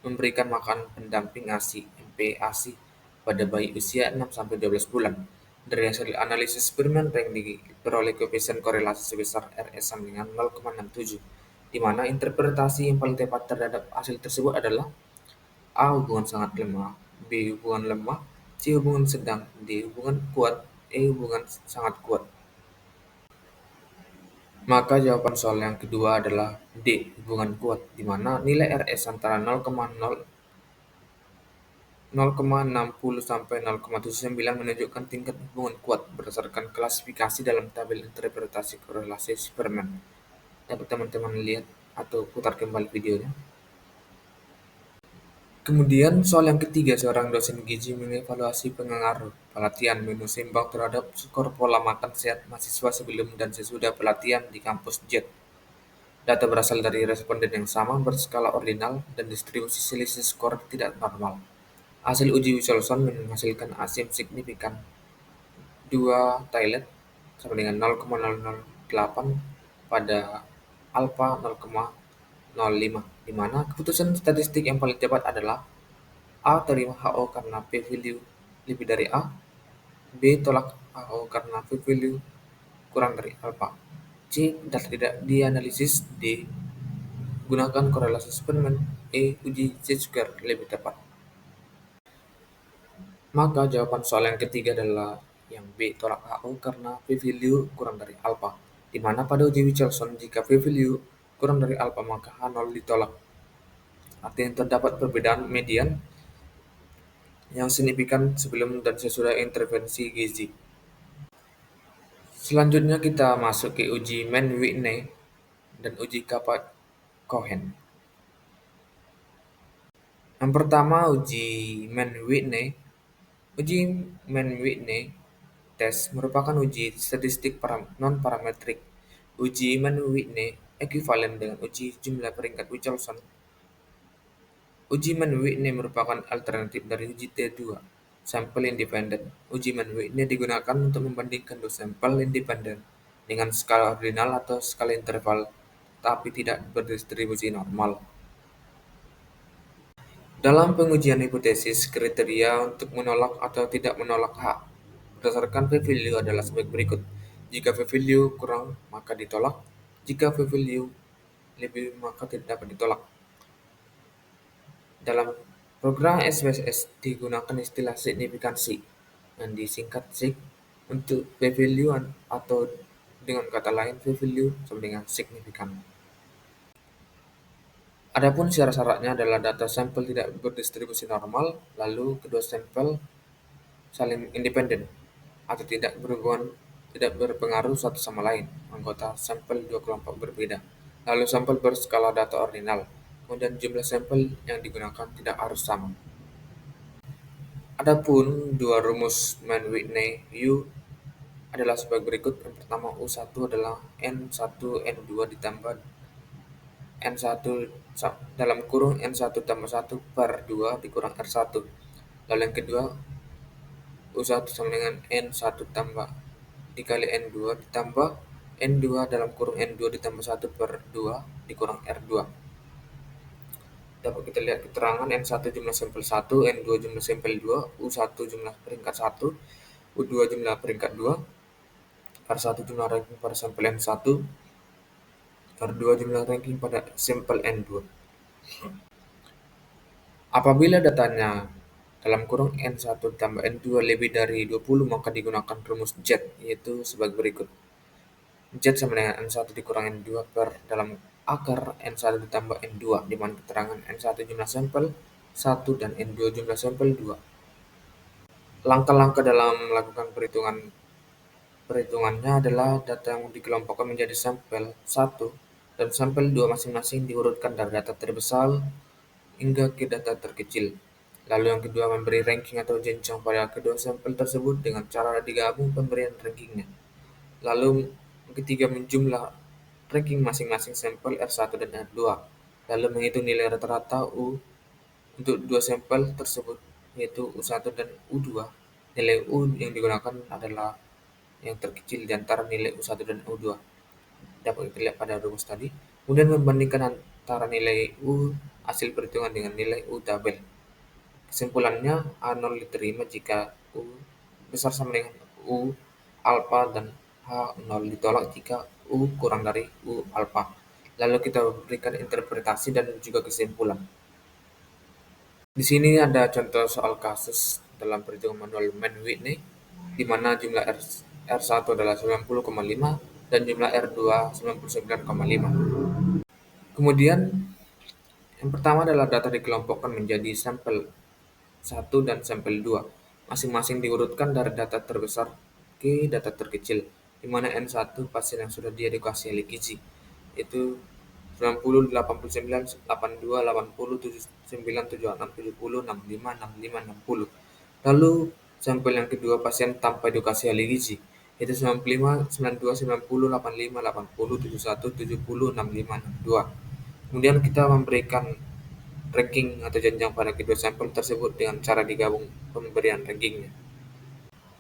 S2: memberikan makanan pendamping ASI (MPASI) pada bayi usia 6-12 bulan. Dari hasil analisis Spearman rank diperoleh koefisien korelasi sebesar RS sama dengan 0,67, di mana interpretasi yang paling tepat terhadap hasil tersebut adalah A. Hubungan sangat lemah, B. Hubungan lemah, C. Hubungan sedang, D. Hubungan kuat, E. Hubungan sangat kuat. Maka jawaban soal yang kedua adalah D. Hubungan kuat, di mana nilai RS antara 0,60 sampai 0,79 menunjukkan tingkat hubungan kuat berdasarkan klasifikasi dalam tabel interpretasi korelasi Spearman. Dapat teman-teman lihat atau putar kembali videonya. Kemudian soal yang ketiga, seorang dosen gizi mengevaluasi pengaruh pelatihan menu seimbang terhadap skor pola makan sehat mahasiswa sebelum dan sesudah pelatihan di kampus JET. Data berasal dari responden yang sama, berskala ordinal, dan distribusi selisih skor tidak normal. Hasil uji Wilson menghasilkan asim signifikan 2 tilet sama dengan 0,008 pada alfa 0,05, di mana keputusan statistik yang paling tepat adalah A. Terima HO karena p-value lebih dari A, B. Tolak HO karena p-value kurang dari alfa, C. Data tidak dianalisis, D. Gunakan korelasi Spearman, E. Uji T-square lebih tepat. Maka jawaban soal yang ketiga adalah yang B. Tolak HO karena p-value kurang dari alfa, di mana pada uji Wilson jika p-value kurang dari alfa maka H0 ditolak. Artinya terdapat perbedaan median yang signifikan sebelum dan sesudah intervensi gizi. Selanjutnya kita masuk ke uji Mann-Whitney dan uji Kappa-Cohen. Yang pertama, uji Mann-Whitney. Uji Mann-Whitney test merupakan uji statistik non-parametrik. Uji Mann-Whitney ekuivalen dengan uji jumlah peringkat Wilson. Uji Mann-Whitney merupakan alternatif dari uji T2, sampel independen. Uji Mann-Whitney digunakan untuk membandingkan dua sampel independen dengan skala ordinal atau skala interval, tapi tidak berdistribusi normal. Dalam pengujian hipotesis, kriteria untuk menolak atau tidak menolak H berdasarkan p-value adalah sebagai berikut. Jika p-value kurang, maka ditolak. Jika p-value lebih, maka tidak dapat ditolak. Dalam program SPSS digunakan istilah signifikansi yang disingkat SIG untuk p-value atau dengan kata lain p-value sama dengan signifikan. Adapun syarat-syaratnya adalah data sampel tidak berdistribusi normal, lalu kedua sampel saling independen, atau tidak berpengaruh satu sama lain. Anggota sampel dua kelompok berbeda. Lalu sampel berskala data ordinal. Kemudian jumlah sampel yang digunakan tidak harus sama. Adapun dua rumus Mann-Whitney-U adalah sebagai berikut. Yang pertama, U1 adalah N1 N2 ditambah N1 dalam kurung N1 tambah 1 per 2 dikurang R1. Lalu yang kedua, U1 sama dengan N1 tambah dikali N2 ditambah N2 dalam kurung N2 ditambah 1 per 2 dikurang R2. Dapat kita lihat keterangan N1 jumlah sampel 1, N2 jumlah sampel 2, U1 jumlah peringkat 1, U2 jumlah peringkat 2, R1 jumlah ranking pada sampel N1, R2 jumlah ranking pada sampel N2. Apabila datanya dalam kurung N1 tambah N2 lebih dari 20, maka digunakan rumus Z, yaitu sebagai berikut. Z sama dengan N1 dikurang N2 per dalam akar N1 ditambah N2, di mana keterangan N1 jumlah sampel 1 dan N2 jumlah sampel 2. Langkah-langkah dalam melakukan perhitungannya adalah data yang dikelompokkan menjadi sampel 1 dan sampel 2 masing-masing diurutkan dari data terbesar hingga ke data terkecil. Lalu yang kedua, memberi ranking atau jenjang pada kedua sampel tersebut dengan cara digabung pemberian rankingnya. Lalu yang ketiga, menjumlah ranking masing-masing sampel R1 dan R2. Lalu menghitung nilai rata-rata U untuk dua sampel tersebut, yaitu U1 dan U2. Nilai U yang digunakan adalah yang terkecil di antara nilai U1 dan U2. Dapat kita lihat pada rumus tadi. Kemudian membandingkan antara nilai U hasil perhitungan dengan nilai U tabel. Kesimpulannya, A0 diterima jika U besar sama dengan U alfa dan H0 ditolak jika U kurang dari U alfa. Lalu kita berikan interpretasi dan juga kesimpulan. Di sini ada contoh soal kasus dalam perhitungan manual Mann-Whitney, di mana jumlah R1 adalah 90,5 dan jumlah R2 99,5. Kemudian yang pertama adalah data dikelompokkan menjadi sampel 1 dan sampel 2. Masing-masing diurutkan dari data terbesar ke data terkecil, di mana N1 pasien yang sudah diedukasi ahli gizi, itu 90, 89, 82, 80, 79, 76, 70, 65, 65, 60. Lalu sampel yang kedua pasien tanpa edukasi ahli gizi, itu 95, 92, 90, 85, 80, 71, 70, 65, 62. Kemudian kita memberikan ranking atau jenjang pada kedua sampel tersebut dengan cara digabung pemberian rankingnya.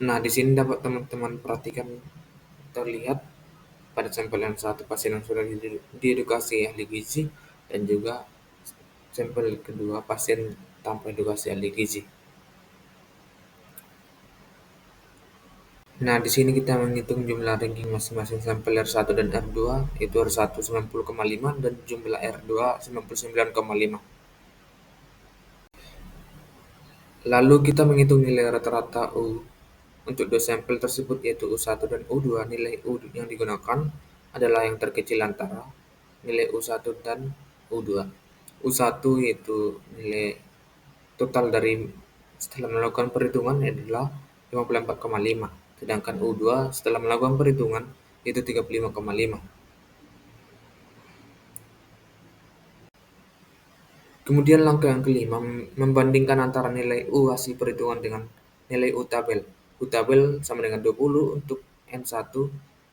S2: Nah, di sini dapat teman-teman perhatikan terlihat pada sampel yang satu pasien yang sudah diedukasi ahli gizi dan juga sampel kedua pasien tanpa edukasi ahli gizi. Nah, di sini kita menghitung jumlah ranking masing-masing sampel R1 dan R2, itu R1 90,5 dan jumlah R2 99,5. Lalu kita menghitung nilai rata-rata U untuk dua sampel tersebut, yaitu U1 dan U2. Nilai U yang digunakan adalah yang terkecil antara nilai U1 dan U2. U1 yaitu nilai total dari setelah melakukan perhitungan adalah 54,5, sedangkan U2 setelah melakukan perhitungan itu 35,5. Kemudian langkah yang kelima, membandingkan antara nilai U hasil perhitungan dengan nilai U tabel. U tabel sama dengan 20 untuk N1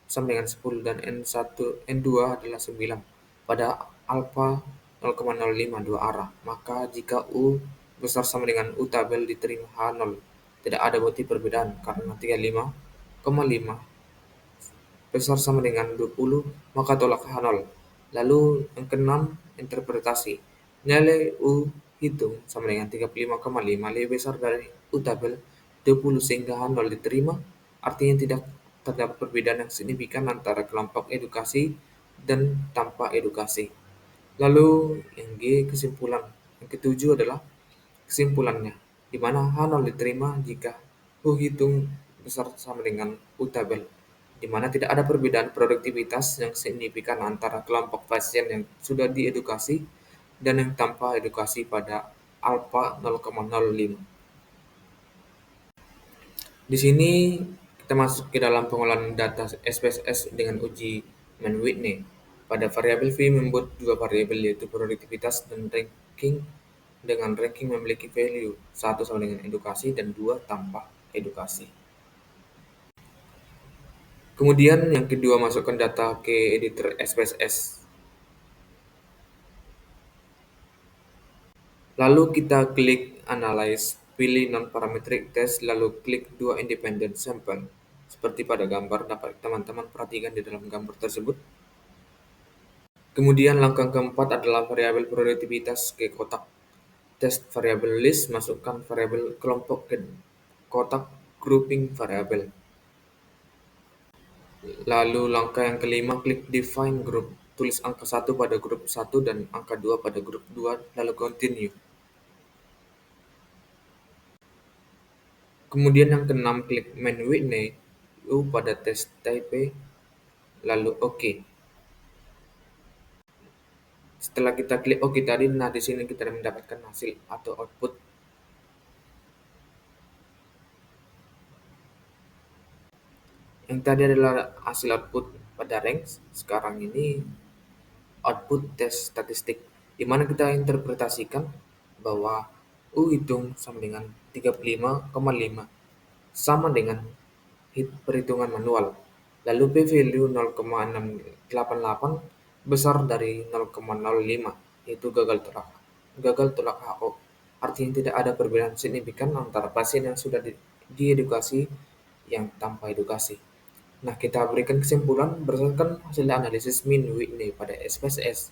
S2: sama dengan 10 dan N2 adalah 9. Pada alfa 0,05 dua arah. Maka jika U besar sama dengan U tabel diterima H0. Tidak ada bukti perbedaan karena 35,5 besar sama dengan 20, maka tolak H0. Lalu yang keenam, interpretasi. Nilai U hitung sama dengan 35,5 lebih besar dari U tabel 20 sehingga H0 diterima, artinya tidak terdapat perbedaan yang signifikan antara kelompok edukasi dan tanpa edukasi. Lalu yang G, kesimpulan. Yang ketujuh adalah kesimpulannya, di mana H0 diterima jika U hitung besar sama dengan U tabel, di mana tidak ada perbedaan produktivitas yang signifikan antara kelompok pasien yang sudah diedukasi dan yang tanpa edukasi pada alfa 0,05. Di sini Kita masuk ke dalam pengolahan data SPSS dengan uji Mann-Whitney. Pada variabel V membuat dua variabel yaitu produktivitas dan ranking dengan ranking memiliki value satu sama dengan edukasi dan dua tanpa edukasi. Kemudian yang kedua masukkan data ke editor SPSS. Lalu kita klik Analyze, pilih Non-Parametric Test, lalu klik dua Independent Sample. Seperti pada gambar, dapat teman-teman perhatikan di dalam gambar tersebut. Kemudian langkah keempat adalah variabel produktivitas ke kotak test variabel list, masukkan variabel kelompok ke kotak grouping variabel. Lalu langkah yang kelima, klik Define Group. Tulis angka 1 pada grup 1 dan angka 2 pada grup 2, lalu Continue. Kemudian yang keenam, klik Mann-Whitney U pada test type, lalu OK. Setelah kita klik OK tadi, nah di sini kita mendapatkan hasil atau output. Yang tadi adalah hasil output pada ranks. Sekarang ini output tes statistik, di mana kita interpretasikan bahwa U hitung sama dengan 35,5 sama dengan perhitungan manual. Lalu P value 0,688 besar dari 0,05, yaitu gagal tolak HO. Artinya tidak ada perbedaan signifikan antara pasien yang sudah diedukasi yang tanpa edukasi. Nah, kita berikan kesimpulan berdasarkan hasil analisis Mann-Whitney pada SPSS.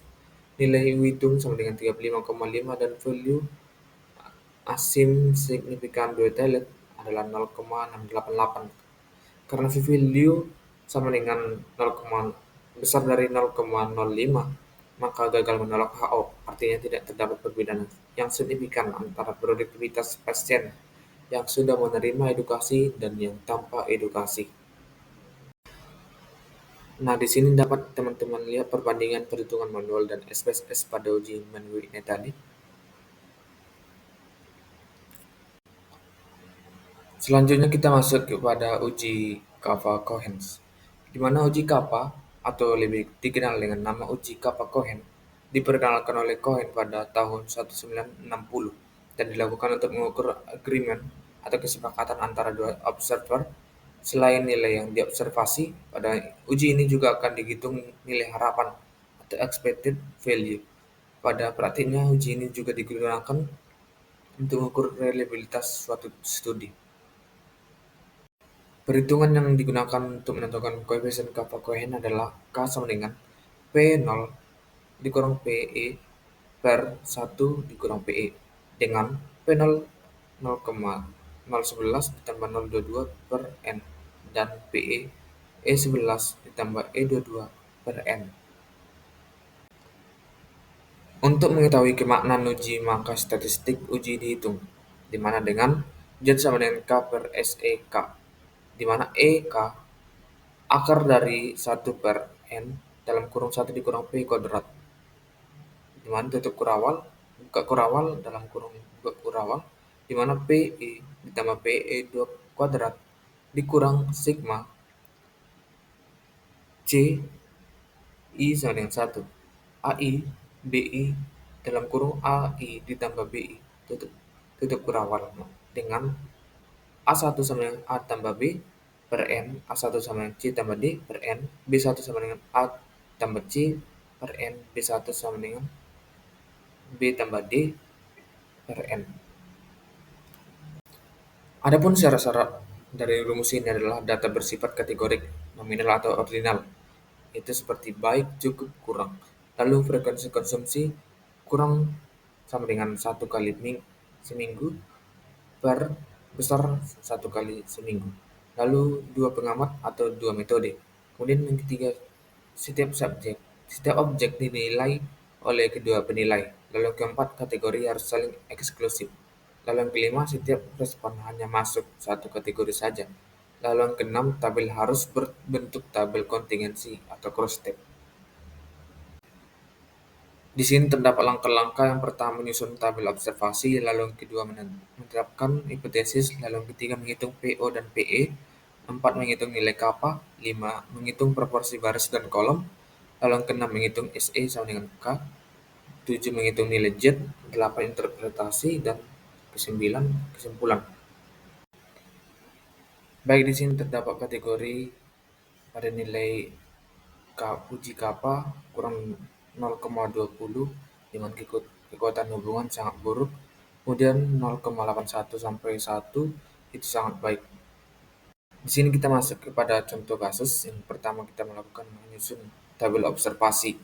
S2: Nilai U hitung sama dengan 35,5 dan value asim signifikan Dirichlet adalah 0,688. Karena v-value sama dengan 0, besar dari 0,05, maka gagal menolak HO. Artinya tidak terdapat perbedaan yang signifikan antara produktivitas pasien yang sudah menerima edukasi dan yang tanpa edukasi. Nah, di sini dapat teman-teman lihat perbandingan perhitungan manual dan SPSS pada uji Mann-Whitney tadi. Selanjutnya kita masuk kepada uji Kappa-Cohen, di mana uji Kappa atau lebih dikenal dengan nama uji Kappa-Cohen diperkenalkan oleh Cohen pada tahun 1960 dan dilakukan untuk mengukur agreement atau kesepakatan antara dua observer. Selain nilai yang diobservasi, pada uji ini juga akan dihitung nilai harapan atau expected value. Pada praktiknya, uji ini juga digunakan untuk mengukur reliabilitas suatu studi. Perhitungan yang digunakan untuk menentukan koefisien Kappa-Cohen adalah K sama dengan P0 dikurang PE per 1 dikurang PE, dengan P0 0,011 ditambah 0,22 per N dan PE E11 ditambah E22 per N. Untuk mengetahui kemaknaan uji, maka statistik uji dihitung, di mana dengan Z sama dengan K per SEK, di mana EK akar dari 1 per N dalam kurung 1 dikurang P kuadrat, di mana tutup kurawal, buka kurawal dalam kurung buka kurawal, di mana PE ditambah PE2 kuadrat dikurang sigma C I sama dengan 1 AI BI dalam kurung AI ditambah BI tutup kurawal, dengan A1 sama dengan A tambah B per N, A1 sama dengan C tambah D per N, B1 sama dengan A tambah C per N, B1 sama dengan B tambah D per N. Adapun syarat-syarat dari rumus ini adalah data bersifat kategorik, nominal atau ordinal, itu seperti baik, cukup, kurang. Lalu frekuensi konsumsi kurang sama dengan 1 kali seminggu per besar 1 kali seminggu. Lalu 2 pengamat atau 2 metode. Kemudian yang ketiga, setiap objek dinilai oleh kedua penilai. Lalu yang keempat, kategori harus saling eksklusif. Lalu yang kelima, setiap respon hanya masuk satu kategori saja. Lalu yang keenam, tabel harus berbentuk tabel kontingensi atau cross tab. Di sini terdapat langkah-langkah. Yang pertama, menyusun tabel observasi, lalu yang kedua menetapkan hipotesis, lalu yang ketiga menghitung PO dan PE, 4 menghitung nilai kappa, 5 menghitung proporsi baris dan kolom, lalu yang keenam menghitung SE sama dengan K, 7 menghitung nilai Z, 8 interpretasi, dan ke-9 kesimpulan. Baik, di sini terdapat kategori pada nilai uji kappa kurang 0,20 dengan kekuatan hubungan sangat buruk, kemudian 0,81 sampai 1 itu sangat baik. Di sini kita masuk kepada contoh kasus. Yang pertama kita melakukan menyusun tabel observasi,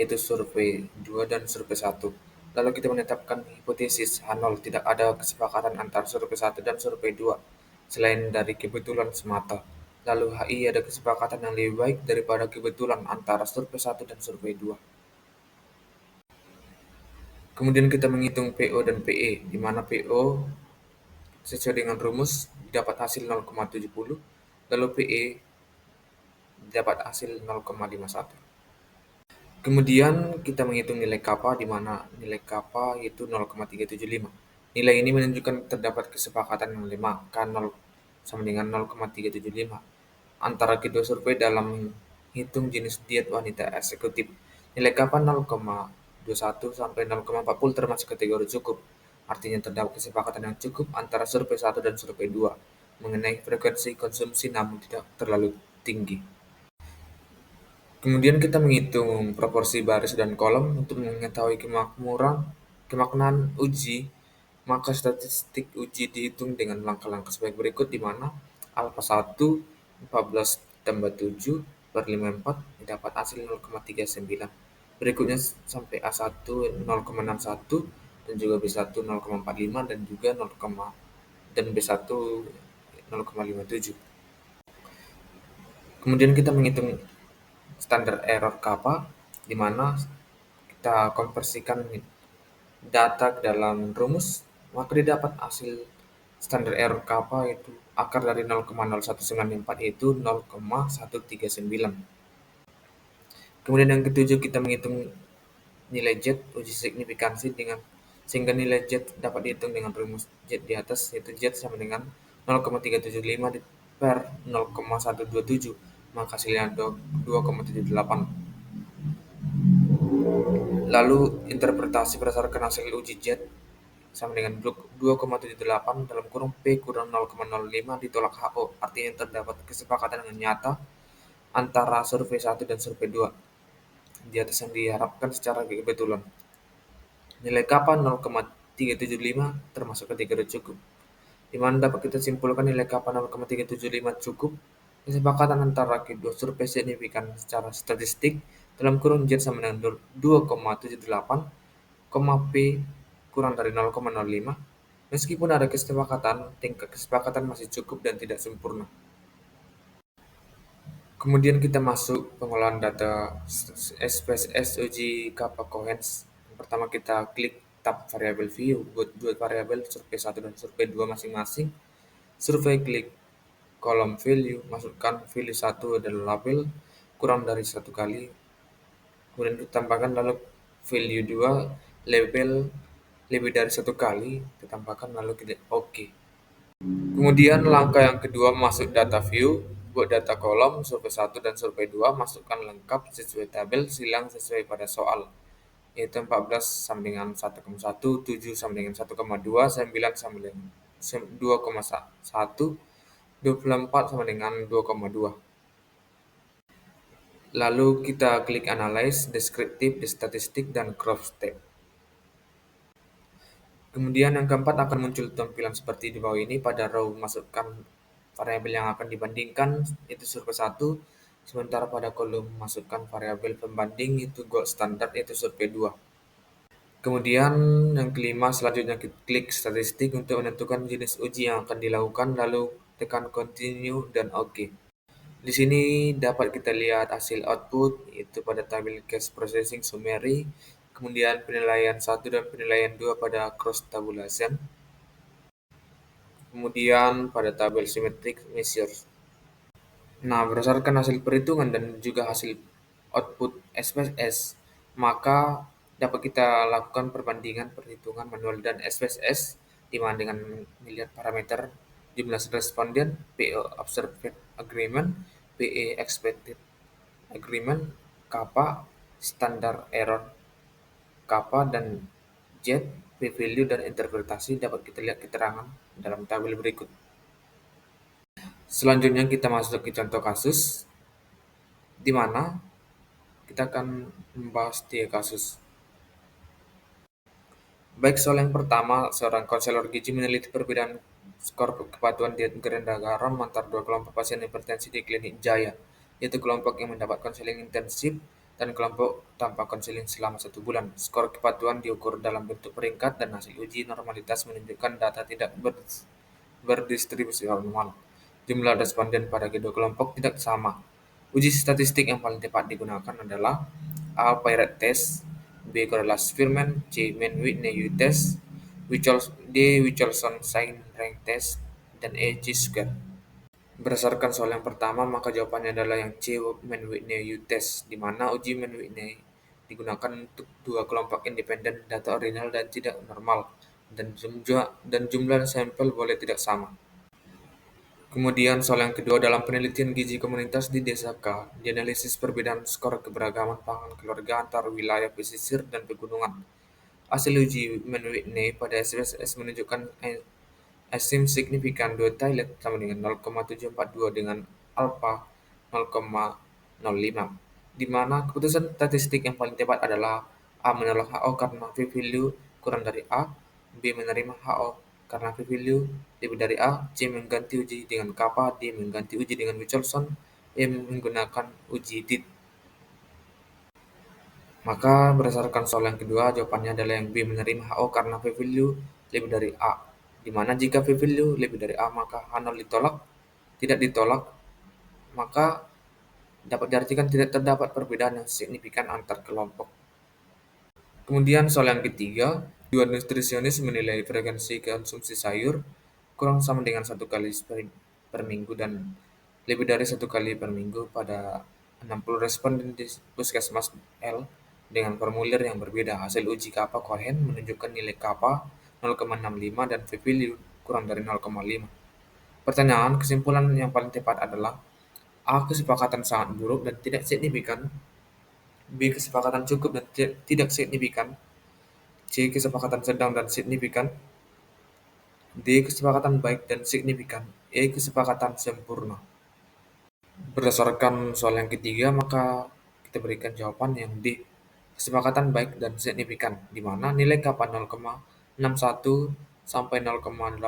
S2: yaitu survei 2 dan survei 1. Lalu kita menetapkan hipotesis H0 tidak ada kesepakatan antara survei 1 dan survei 2 selain dari kebetulan semata. Lalu HI ada kesepakatan yang lebih baik daripada kebetulan antara survei 1 dan survei 2. Kemudian kita menghitung PO dan PE, di mana PO sesuai dengan rumus dapat hasil 0,70, lalu PE dapat hasil 0,51. Kemudian kita menghitung nilai kappa, di mana nilai kappa yaitu 0,375. Nilai ini menunjukkan terdapat kesepakatan yang lemah, K0 sama dengan 0,375 antara kedua survei dalam menghitung jenis diet wanita eksekutif. Nilai kappa 0,21 sampai 0,40 termasuk kategori cukup. Artinya terdapat kesepakatan yang cukup antara survei 1 dan survei 2 mengenai frekuensi konsumsi namun tidak terlalu tinggi. Kemudian kita menghitung proporsi baris dan kolom untuk mengetahui kemaknaan uji, maka statistik uji dihitung dengan langkah-langkah sebagai berikut, di mana alfa 1 14 tambah 7 per 54 dapat hasil 0,39. Berikutnya sampai A1 0,61 dan juga B1 0,45 dan juga 0, dan B1 0,57. Kemudian kita menghitung standar error kappa, di mana kita konversikan data ke dalam rumus, maka didapat hasil standar error kappa yaitu akar dari 0,0194 yaitu 0,139. Kemudian yang ketujuh kita menghitung nilai Z uji signifikansi dengan sehingga nilai Z dapat dihitung dengan rumus Z di atas, yaitu Z sama dengan 0,375 per 0,127, maka hasilnya 2,78. Lalu interpretasi berdasarkan hasil uji Z sama dengan 2,78 dalam kurung P kurang 0,05 ditolak HO, artinya terdapat kesepakatan yang nyata antara survei 1 dan survei 2 di atas yang diharapkan secara kebetulan. Nilai kappa 0,375 termasuk kategori cukup, di mana dapat kita simpulkan nilai kappa 0,375 cukup. Kesepakatan antara kedua survei signifikan secara statistik dalam kurung Z sama dengan 2,78, P kurang dari 0,05. Meskipun ada kesepakatan, tingkat kesepakatan masih cukup dan tidak sempurna. Kemudian kita masuk pengolahan data SPSS uji kappa Cohens. Yang pertama kita klik tab variabel view buat dua variabel survei 1 dan survei 2 masing-masing. Survei klik kolom value, masukkan value 1 dan label kurang dari 1 kali. Kemudian ditambahkan lalu value 2 label lebih dari 1 kali, ditambahkan lalu klik OK. Kemudian langkah yang kedua masuk data view, buat data kolom survei 1 dan survei 2, masukkan lengkap sesuai tabel silang sesuai pada soal, yaitu 14 sama dengan 1,1, 7 sama dengan 1,2, 9 sama dengan 2,1, 24 sama dengan 2,2. Lalu kita klik analyze, deskriptif, statistik, dan graph step. Kemudian yang keempat akan muncul tampilan seperti di bawah ini. Pada row masukkan variabel yang akan dibandingkan, itu survei 1, sementara pada kolom masukkan variabel pembanding, itu gold standard, yaitu survei 2. Kemudian yang kelima selanjutnya klik statistik untuk menentukan jenis uji yang akan dilakukan, lalu tekan continue dan OK. Di sini dapat kita lihat hasil output, yaitu pada tabel cache processing summary, kemudian penilaian 1 dan penilaian 2 pada cross tabulation, kemudian pada tabel symmetric measures. Nah, berdasarkan hasil perhitungan dan juga hasil output SPSS, maka dapat kita lakukan perbandingan perhitungan manual dan SPSS, di mana dengan melihat parameter jumlah responden, PO observed agreement, PE expected agreement, kappa, standar error, kappa, dan Z, p-value, dan interpretasi dapat kita lihat keterangan dalam tabel berikut. Selanjutnya kita masuk ke contoh kasus, di mana kita akan membahas 3 kasus. Baik soal yang pertama, seorang konselor gizi meneliti perbedaan skor kepatuhan diet rendah garam antar dua kelompok pasien hipertensi di klinik Jaya, yaitu kelompok yang mendapat konseling intensif dan kelompok tanpa konseling selama 1 bulan. Skor kepatuhan diukur dalam bentuk peringkat dan hasil uji normalitas menunjukkan data tidak berdistribusi normal. Jumlah responden pada kedua kelompok tidak sama. Uji statistik yang paling tepat digunakan adalah A. Piret test, B. Korelasi Spearman, C. Mann-Whitney test, D. Wilson-Sign-Rank test, dan E. Chi-square. Berdasarkan soal yang pertama, maka jawabannya adalah yang C. Mann-Whitney test, di mana uji Mann-Whitney digunakan untuk dua kelompok independen, data ordinal dan tidak normal, dan jumlah sampel boleh tidak sama. Kemudian soal yang kedua, dalam penelitian gizi komunitas di Desa K, dianalisis perbedaan skor keberagaman pangan keluarga antar wilayah pesisir dan pegunungan. Hasil uji Mann-Whitney pada SPSS menunjukkan asim signifikan 2 Thailand sama dengan 0,742 dengan alpha 0,05, di mana keputusan statistik yang paling tepat adalah A menolak HO karena p-value kurang dari A, B menerima HO karena p-value lebih dari A, C mengganti uji dengan kappa, D mengganti uji dengan Wilson, E menggunakan uji DIT. Maka berdasarkan soal yang kedua, jawabannya adalah yang B menerima HO karena p-value lebih dari A, di mana jika p-value lebih dari A maka H0 ditolak, tidak ditolak, maka dapat diartikan tidak terdapat perbedaan yang signifikan antar kelompok. Kemudian soal yang ketiga, dua nutrisionis menilai frekuensi konsumsi sayur kurang sama dengan 1 kali per minggu dan lebih dari 1 kali per minggu pada 60 responden di puskesmas L dengan formulir yang berbeda. Hasil uji kappa Cohen menunjukkan nilai kappa 0,65 dan p-value kurang dari 0,5. Pertanyaan kesimpulan yang paling tepat adalah A. Kesepakatan sangat buruk dan tidak signifikan, B. Kesepakatan cukup dan tidak signifikan, C. Kesepakatan sedang dan signifikan, D. Kesepakatan baik dan signifikan, E. Kesepakatan sempurna. Berdasarkan soal yang ketiga, maka kita berikan jawaban yang D. Kesepakatan baik dan signifikan, di mana nilai kappa 0,61 sampai 0,80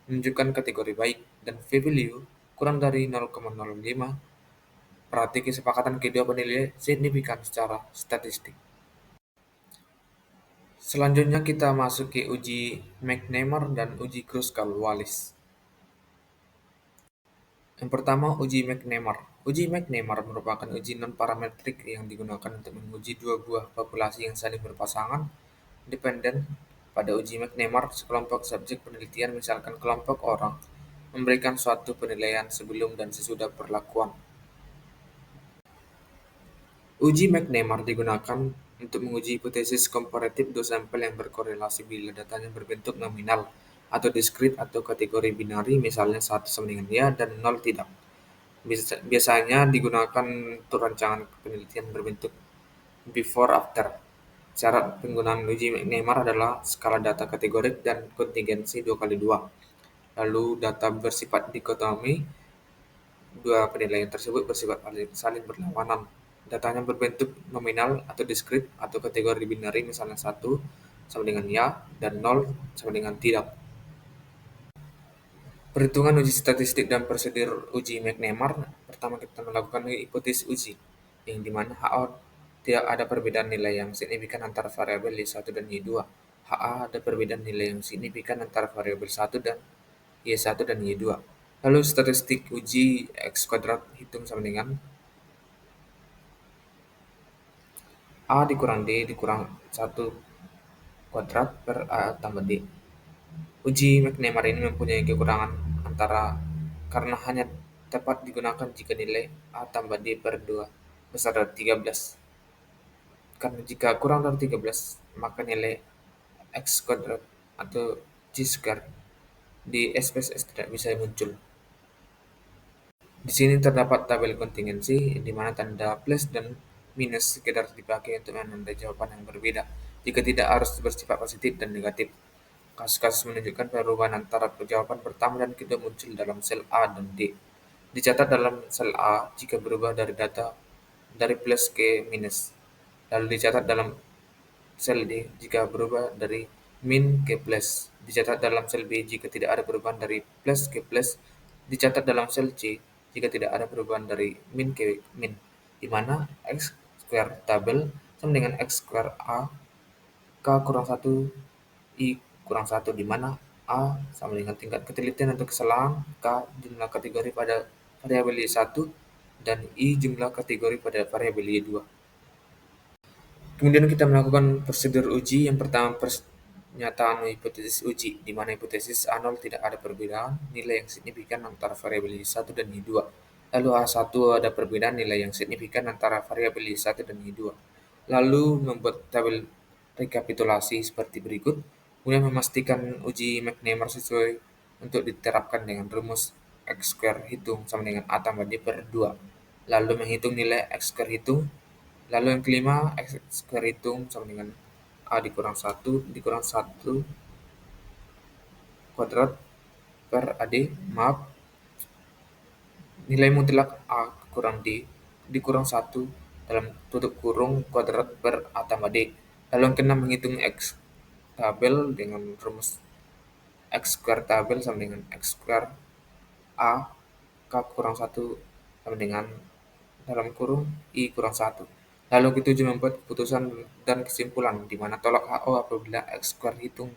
S2: menunjukkan kategori baik dan p-value kurang dari 0,05. Berarti kesepakatan kedua bernilai signifikan secara statistik. Selanjutnya kita masuk ke uji McNamara dan uji Kruskal-Wallis. Yang pertama, uji McNamara. Uji McNamara merupakan uji non-parametrik yang digunakan untuk menguji dua buah populasi yang saling berpasangan dependen. Pada uji McNamara, sekelompok subjek penelitian, misalkan kelompok orang, memberikan suatu penilaian sebelum dan sesudah perlakuan. Uji McNamara digunakan untuk menguji hipotesis komparatif dua sampel yang berkorelasi bila datanya berbentuk nominal atau diskrit atau kategori binari, misalnya 1 sama dengan ya dan 0 tidak. Biasanya digunakan untuk rancangan penelitian berbentuk before-after. Syarat penggunaan uji McNamara adalah skala data kategorik dan kontingensi 2x2. Lalu data bersifat dikotomi, dua penilaian tersebut bersifat saling berlawanan. Datanya berbentuk nominal atau diskrit atau kategori binari, misalnya 1 sama dengan ya dan 0 sama dengan tidak. Perhitungan uji statistik dan prosedur uji McNamara. Pertama kita melakukan hipotesis uji, yang dimana HO tidak ada perbedaan nilai yang signifikan antara variabel Y1 dan Y2. HA ada perbedaan nilai yang signifikan antara variabel 1 dan Y1 dan Y2. Lalu statistik uji X kuadrat hitung sama dengan A dikurang D dikurang 1 kuadrat per A tambah D. Uji McNamara ini mempunyai kekurangan karena hanya dapat digunakan jika nilai A tambah D per 2 besar dari 13. Karena jika kurang dari 13, maka nilai X kuadrat atau Chi square di SPSS tidak bisa muncul. Di sini terdapat tabel kontingensi di mana tanda plus dan minus sekedar dipakai untuk menandai jawaban yang berbeda. Jika tidak harus bersifat positif dan negatif. Kasus-kasus menunjukkan perubahan antara jawaban pertama dan kedua muncul dalam sel A dan D. Dicatat dalam sel A jika berubah dari data dari plus ke minus. Lalu dicatat dalam sel D jika berubah dari min ke plus. Dicatat dalam sel B jika tidak ada perubahan dari plus ke plus. Dicatat dalam sel C jika tidak ada perubahan dari min ke min, di mana X square tabel sama dengan X square A K kurang 1 I kurang 1, di mana A sama dengan tingkat ketelitian atau kesalahan, K jumlah kategori pada variabel Y1, dan I jumlah kategori pada variabel Y2. Kemudian kita melakukan prosedur uji. Yang pertama, pernyataan hipotesis uji, di mana hipotesis A0 tidak ada perbedaan nilai yang signifikan antara variabel Y1 dan Y2. Lalu A1 ada perbedaan nilai yang signifikan antara variabel Y1 dan Y2. Lalu membuat tabel rekapitulasi seperti berikut. Kemudian memastikan uji McNemar sesuai untuk diterapkan dengan rumus X square hitung sama dengan A tambah D per 2. Lalu menghitung nilai X square hitung. Lalu yang kelima, X square hitung sama dengan A dikurang 1 dikurang 1 kuadrat per AD. Maaf, nilai mutlak A kurang D dikurang 1 dalam tutup kurung kuadrat per A tambah D. Lalu yang keenam, menghitung X tabel dengan rumus X square tabel sama dengan X square A K kurang 1 sama dengan dalam kurung I kurang 1. Lalu ketujuh, membuat keputusan dan kesimpulan di mana tolak HO apabila X square hitung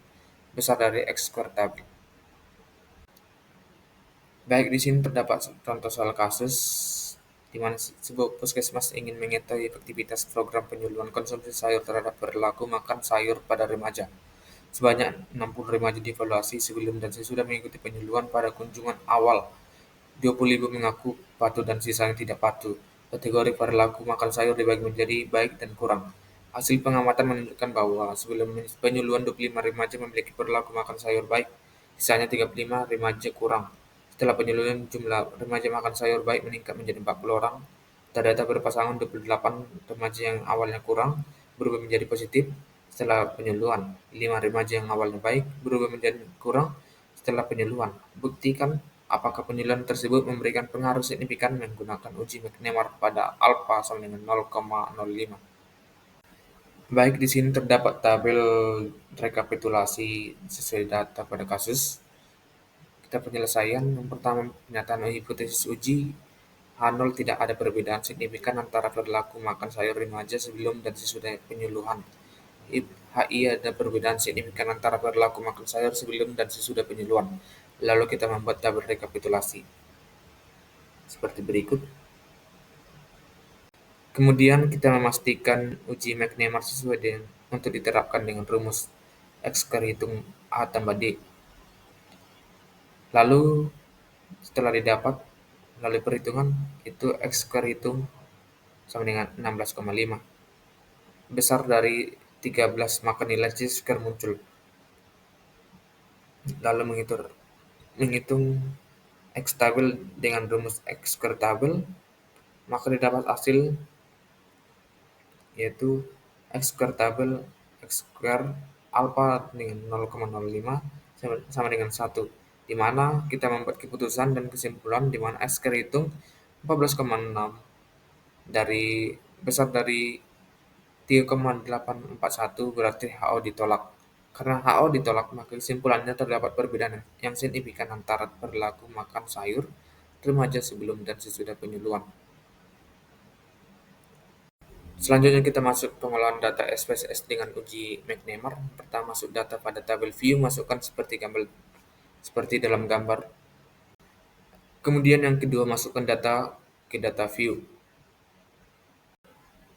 S2: besar dari X square tabel. Baik, di sini terdapat contoh soal kasus di mana sebuah puskesmas ingin mengetahui efektivitas program penyuluhan konsumsi sayur terhadap perilaku makan sayur pada remaja. Sebanyak 60 remaja dievaluasi sebelum dan sesudah mengikuti penyuluhan. Pada kunjungan awal, 20.000 mengaku patuh dan sisanya tidak patuh. Kategori perilaku makan sayur dibagi menjadi baik dan kurang. Hasil pengamatan menunjukkan bahwa sebelum penyuluhan 25 remaja memiliki perilaku makan sayur baik, sisanya 35 remaja kurang. Setelah penyuluhan, jumlah remaja makan sayur baik meningkat menjadi 40 orang. Data berpasangan 28 remaja yang awalnya kurang berubah menjadi positif setelah penyuluhan. 5 remaja yang awalnya baik berubah menjadi kurang setelah penyuluhan. Buktikan apakah penyuluhan tersebut memberikan pengaruh signifikan menggunakan uji McNemar pada alfa sama dengan 0,05. Baik, di sini terdapat tabel rekapitulasi sesuai data pada kasus. Kita penyelesaian. Yang pertama, pernyataan hipotesis uji H0 tidak ada perbedaan signifikan antara perilaku makan sayur remaja sebelum dan sesudah penyuluhan. HI ada perbedaan signifikan antara perilaku makan sayur sebelum dan sesudah penyuluhan. Lalu kita membuat tabel rekapitulasi seperti berikut. Kemudian kita memastikan uji McNemar sesuai dengan untuk diterapkan dengan rumus X square hitung A tambah D. Lalu setelah didapat melalui perhitungan, itu X square hitung sama dengan 16,5. Besar dari 13, maka nilai C square muncul. Lalu menghitung X tabel dengan rumus X square tabel, maka didapat hasil yaitu X square tabel X square alpha dengan 0,05 sama dengan 1, di mana kita membuat keputusan dan kesimpulan di mana X square hitung 14,6 dari besar dari 3,841, berarti HO ditolak. Karena HO ditolak, maka kesimpulannya terdapat perbedaan yang signifikan antara perilaku makan sayur remaja sebelum dan sesudah penyuluhan. Selanjutnya kita masuk pengolahan data SPSS dengan uji McNemar. Pertama, masuk data pada tabel view, masukkan seperti dalam gambar. Kemudian yang kedua, masukkan data ke data view.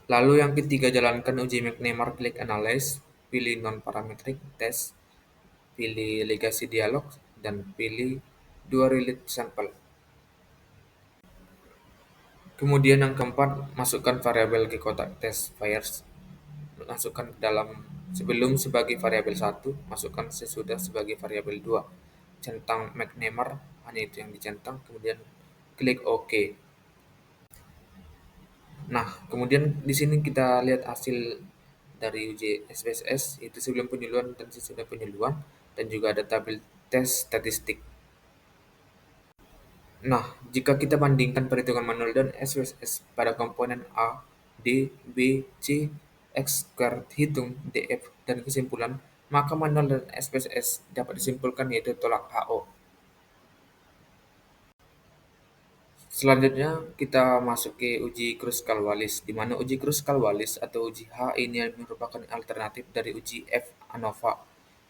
S2: Lalu yang ketiga, jalankan uji McNemar, klik Analyze, pilih Non-Parametric Test, pilih Legacy Dialog, dan pilih 2 Relate Sample. Kemudian yang keempat, masukkan variabel ke kotak test fires. Masukkan dalam sebelum sebagai variabel 1, masukkan sesudah sebagai variabel 2. centang McNemar, hanya itu yang dicentang, kemudian klik OK. Nah, kemudian di sini kita lihat hasil dari uji SPSS, itu sebelum penyuluhan dan sesudah penyuluhan, dan juga ada tabel tes statistik. Nah, jika kita bandingkan perhitungan manual dan SPSS pada komponen A, D, B, C, X squared hitung, DF, dan kesimpulan, maka manual dan SPSS dapat disimpulkan yaitu tolak HO. Selanjutnya kita masuk ke uji Kruskal-Wallis, di mana uji Kruskal-Wallis atau uji H ini merupakan alternatif dari uji F ANOVA,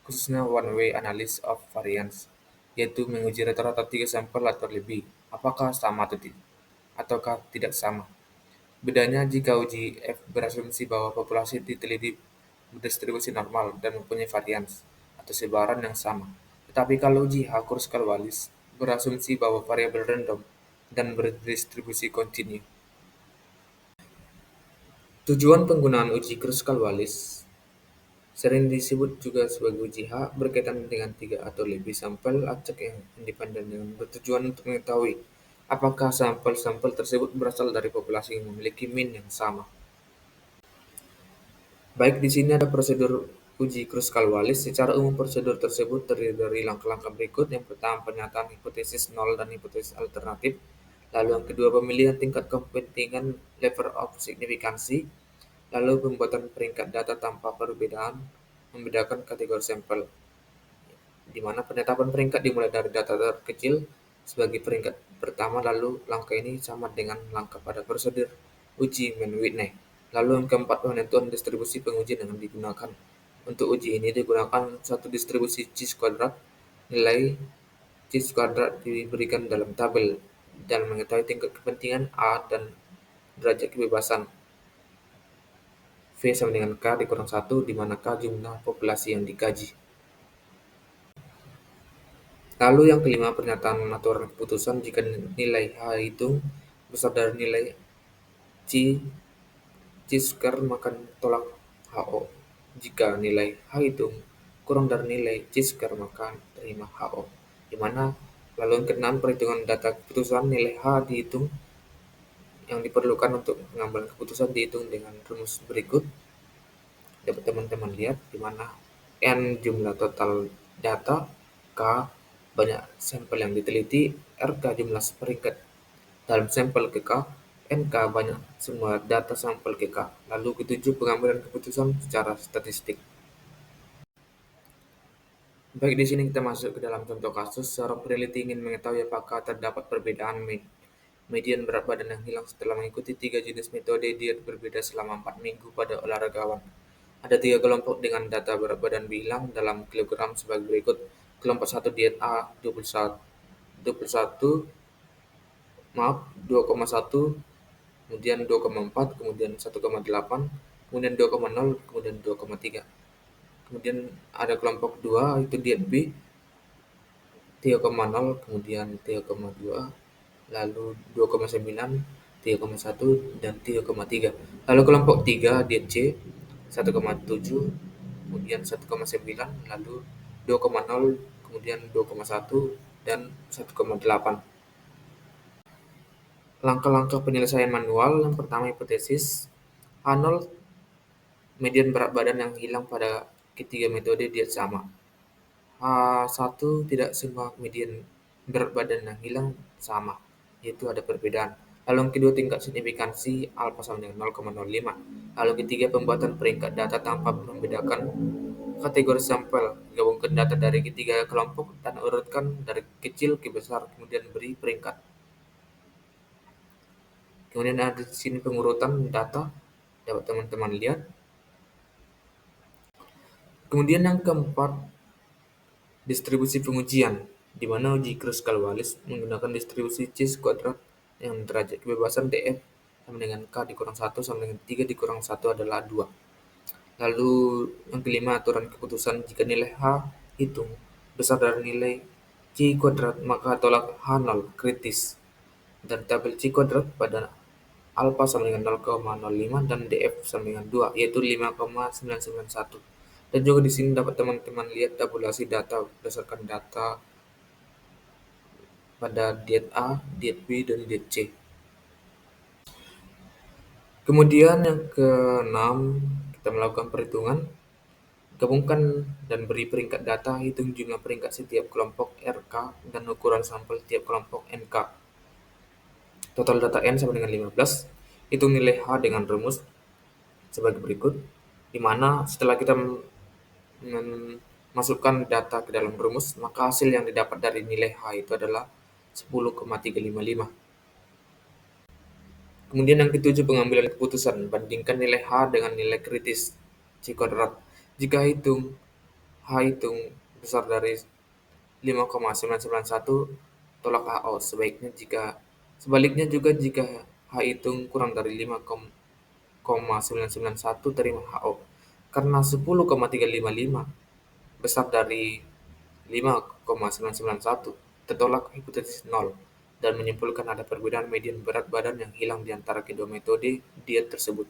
S2: khususnya one way analysis of variance, yaitu menguji rata-rata 3 sampel atau lebih, apakah sama atau tidak, ataukah tidak sama. Bedanya jika uji F berasumsi bahwa populasi diteliti berdistribusi normal dan mempunyai varians atau sebaran yang sama. Tetapi kalau uji H Kruskal-Wallis berasumsi bahwa variabel random dan berdistribusi kontinu. Tujuan penggunaan uji Kruskal-Wallis sering disebut juga sebagai uji H berkaitan dengan 3 atau lebih sampel acak yang independen dengan bertujuan untuk mengetahui apakah sampel-sampel tersebut berasal dari populasi yang memiliki mean yang sama. Baik, di sini ada prosedur uji Kruskal-Wallis. Secara umum prosedur tersebut terdiri dari langkah-langkah berikut. Yang pertama, pernyataan hipotesis nol dan hipotesis alternatif. Lalu yang kedua, pemilihan tingkat kepentingan level of signifikansi. Lalu pembuatan peringkat data tanpa perbedaan, membedakan kategori sampel, di mana penetapan peringkat dimulai dari data terkecil sebagai peringkat pertama, lalu langkah ini sama dengan langkah pada prosedur uji Mann-Whitney. Lalu yang keempat, penentuan distribusi pengujian yang digunakan. Untuk uji ini digunakan satu distribusi C-kuadrat, nilai C-kuadrat diberikan dalam tabel, dan mengetahui tingkat kepentingan A dan derajat kebebasan V sama dengan K dikurang 1, di mana K jumlah populasi yang dikaji. Lalu yang kelima, pernyataan aturan keputusan jika nilai H hitung besar dari nilai C-square maka tolak HO. Jika nilai H hitung kurang dari nilai C-square maka terima HO. Di mana lalu yang keenam, perhitungan data keputusan nilai H dihitung yang diperlukan untuk pengambilan keputusan dihitung dengan rumus berikut. Dapat teman-teman lihat di mana N jumlah total data, K banyak sampel yang diteliti, RK jumlah peringkat dalam sampel ke K, NK banyak semua data sampel ke K. Lalu ketujuh, pengambilan keputusan secara statistik. Baik, di sini kita masuk ke dalam contoh kasus. Seorang peneliti ingin mengetahui apakah terdapat perbedaan median berat badan yang hilang setelah mengikuti 3 jenis metode diet berbeda selama 4 minggu pada olahragawan. Ada 3 kelompok dengan data berat badan hilang dalam kilogram sebagai berikut. Kelompok 1 diet A 21, 2,1, kemudian 2,4, kemudian 1,8, kemudian 2,0, kemudian 2,3. Kemudian ada kelompok 2 itu diet B 3,0, kemudian 3,2, lalu 2,9, 3,1, dan 3,3. Lalu kelompok 3 diet C 1,7, kemudian 1,9, lalu 2,0, kemudian 2,1, dan 1,8. Langkah-langkah penyelesaian manual. Yang pertama, hipotesis H0 median berat badan yang hilang pada ketiga metode diet sama. H1 tidak semua median berat badan yang hilang sama, yaitu ada perbedaan. Lalu yang kedua, tingkat signifikansi alfa sama dengan 0,05. Lalu ketiga, pembuatan peringkat data tanpa membedakan kategori sampel. Gabungkan data dari ketiga kelompok dan urutkan dari kecil ke besar, kemudian beri peringkat. Kemudian ada di sini pengurutan data, dapat teman-teman lihat. Kemudian yang keempat, distribusi pengujian, di mana uji Kruskal-Wallis menggunakan distribusi C-kuadrat yang derajat kebebasan DF sama dengan K dikurang 1 sama dengan 3 dikurang 1 adalah 2. Lalu yang kelima, aturan keputusan jika nilai H hitung besar dari nilai C-kuadrat maka tolak H0 kritis, dan tabel C-kuadrat pada alfa sama dengan 0,05 dan DF sama dengan 2, yaitu 5,991. Dan juga di sini dapat teman-teman lihat tabulasi data berdasarkan data pada diet A, diet B, dan diet C. Kemudian yang keenam, kita melakukan perhitungan, gabungkan dan beri peringkat data, hitung jumlah peringkat setiap kelompok RK dan ukuran sampel tiap kelompok NK. Total data N sama dengan 15. Hitung nilai H dengan rumus sebagai berikut, di mana setelah kita memasukkan data ke dalam rumus, maka hasil yang didapat dari nilai H itu adalah 10,355. Kemudian yang ketujuh, pengambilan keputusan. Bandingkan nilai H dengan nilai kritis C kuadrat. Jika H hitung besar dari 5,991, tolak HO. Sebaliknya juga jika H hitung kurang dari 5,991, terima HO. Karena 10,355 besar dari 5,991, tertolak hipotesis nol dan menyimpulkan ada perbedaan median berat badan yang hilang di antara kedua metode diet tersebut.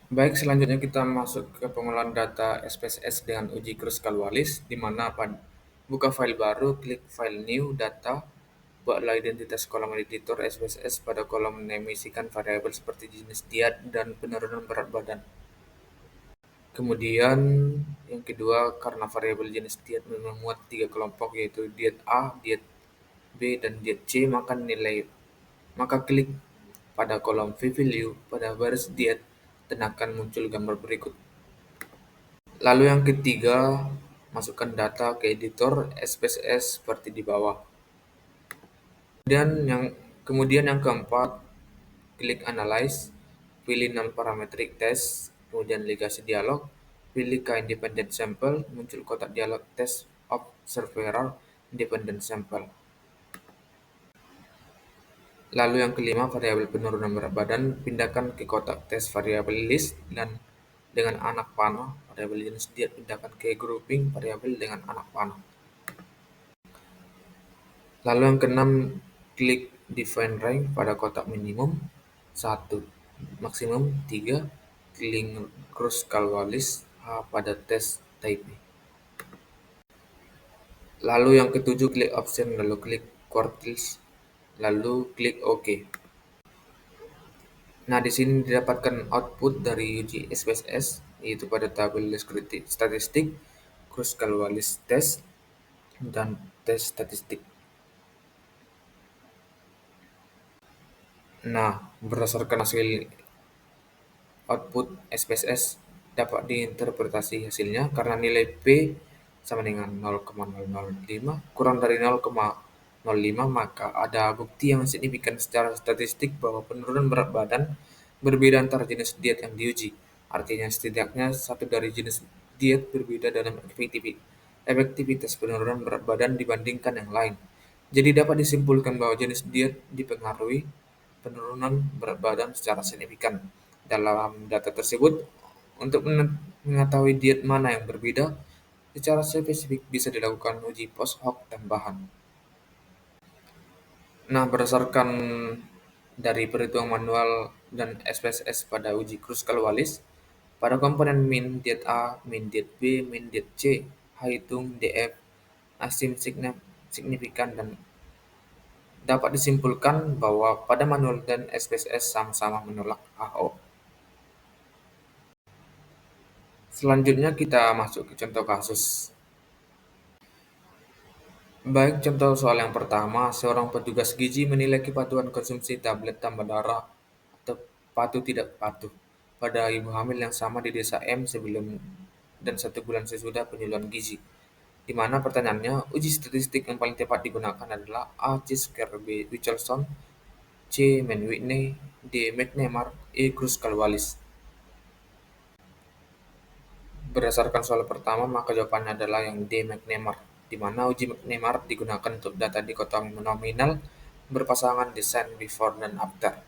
S2: Baik, selanjutnya kita masuk ke pengolahan data SPSS dengan uji Kruskal-Wallis, di mana buka file baru, klik file new, data, buatlah identitas kolom editor SPSS pada kolom name, isikan variabel seperti jenis diet dan penurunan berat badan. Kemudian yang kedua, karena variabel jenis diet memuat 3 kelompok, yaitu diet A, diet B, dan diet C, maka klik pada kolom V-value pada baris diet dan akan muncul gambar berikut. Lalu yang ketiga, masukkan data ke editor SPSS seperti di bawah. Kemudian yang keempat, klik Analyze, pilih Non-Parametric Test, kemudian ligasi dialog, pilih K-Independent Sample, muncul kotak dialog Test of Several Independent Sample. Lalu yang kelima, variabel penurunan berat badan, pindahkan ke kotak tes variabel list, dan dengan anak panah, variabel jenis diet pindahkan ke grouping variabel dengan anak panah. Lalu yang keenam, klik define range pada kotak minimum 1, maksimum 3, klik Kruskal-Wallis H pada test type. Lalu yang ketujuh, klik option, lalu klik quartiles, lalu klik OK. Nah, di sini didapatkan output dari uji SPSS, yaitu pada tabel statistik, Kruskal-Wallis test, dan tes statistik. Nah, berdasarkan hasil output SPSS dapat diinterpretasi hasilnya karena nilai P sama dengan 0,005 kurang dari 0,05, maka ada bukti yang signifikan secara statistik bahwa penurunan berat badan berbeda antara jenis diet yang diuji. Artinya setidaknya satu dari jenis diet berbeda dalam efektivitas penurunan berat badan dibandingkan yang lain. Jadi dapat disimpulkan bahwa jenis diet dipengaruhi penurunan berat badan secara signifikan. Dalam data tersebut, untuk mengetahui diet mana yang berbeda, secara spesifik bisa dilakukan uji post hoc tambahan. Nah, berdasarkan dari perhitungan manual dan SPSS pada uji Kruskal-Wallis, pada komponen min diet A, min diet B, min diet C, H hitung, DF, asim signifikan, dan dapat disimpulkan bahwa pada manual dan SPSS sama-sama menolak HO. Selanjutnya kita masuk ke contoh kasus. Baik, contoh soal yang pertama, seorang petugas gizi menilai kepatuhan konsumsi tablet tambah darah atau patuh tidak patuh pada ibu hamil yang sama di desa M sebelum dan 1 bulan sesudah penyuluhan gizi. Di mana pertanyaannya, uji statistik yang paling tepat digunakan adalah A. Chisker, B. Richardson, C. Mann-Whitney, D. McNemar, E. Kruskal-Wallis. Berdasarkan soal pertama, maka jawabannya adalah yang D. McNemar, di mana uji McNemar digunakan untuk data dikotomi nominal berpasangan desain before dan after.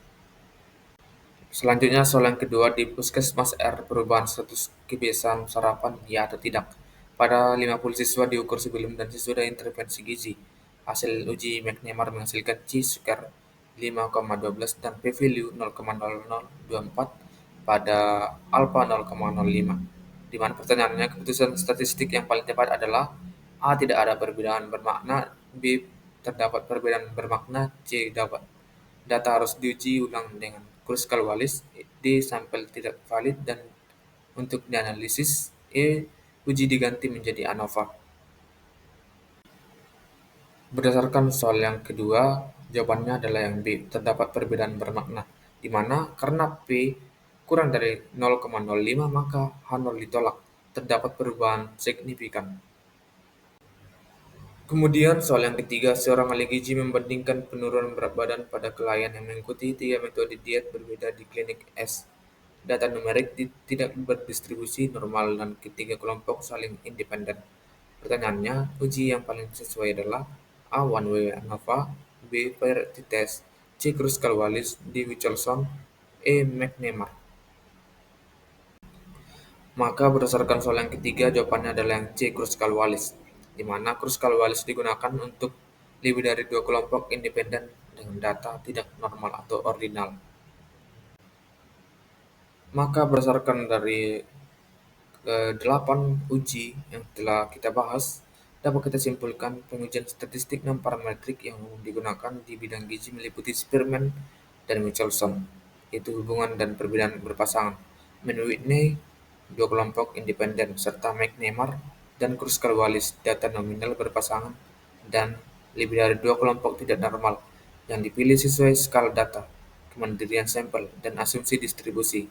S2: Selanjutnya soal yang kedua, di Puskesmas R perubahan status kebiasaan sarapan ya atau tidak pada 50 siswa diukur sebelum dan sesudah intervensi gizi. Hasil uji McNemar menghasilkan chi-square 5,12 dan p-value 0,0024 pada alpha 0,05. Di mana pertanyaannya, keputusan statistik yang paling tepat adalah A. Tidak ada perbedaan bermakna. B. Terdapat perbedaan bermakna. C. Dapat. Data harus diuji ulang dengan Kruskal-Wallis. D. Sampel tidak valid dan untuk dianalisis. E. Uji diganti menjadi ANOVA. Berdasarkan soal yang kedua, jawabannya adalah yang B. Terdapat perbedaan bermakna, di mana karena P kurang dari 0,05 maka H0 ditolak. Terdapat perubahan signifikan. Kemudian soal yang ketiga, seorang ahli gizi membandingkan penurunan berat badan pada klien yang mengikuti 3 metode diet berbeda di klinik S. Data numerik tidak berdistribusi normal dan ketiga kelompok saling independen. Pertanyaannya, uji yang paling sesuai adalah A. One Way ANOVA, B. Variety Test, C. Kruskal-Wallis, D. Wilson, E. McNemar. Maka berdasarkan soal yang ketiga, jawabannya adalah yang C. Kruskal-Wallis, di mana Kruskal-Wallis digunakan untuk lebih dari 2 kelompok independen dengan data tidak normal atau ordinal. Maka berdasarkan dari 8 uji yang telah kita bahas, dapat kita simpulkan pengujian statistik non parametrik yang digunakan di bidang gizi meliputi Spearman dan Michelson, yaitu hubungan dan perbedaan berpasangan, Mann-Whitney, 2 kelompok independen, serta McNemar dan Kruskal-Wallis, data nominal berpasangan dan lebih dari 2 kelompok tidak normal yang dipilih sesuai skala data, kemandirian sampel, dan asumsi distribusi.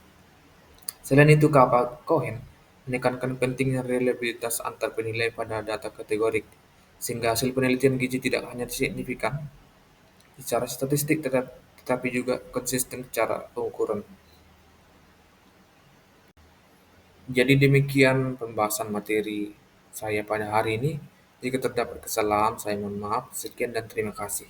S2: Selain itu, Cohen menekankan pentingnya reliabilitas antar penilai pada data kategorik, sehingga hasil penelitian gizi tidak hanya signifikan secara statistik tetapi juga konsisten secara pengukuran. Jadi demikian pembahasan materi saya pada hari ini. Jika terdapat kesalahan, saya mohon maaf. Sekian dan terima kasih.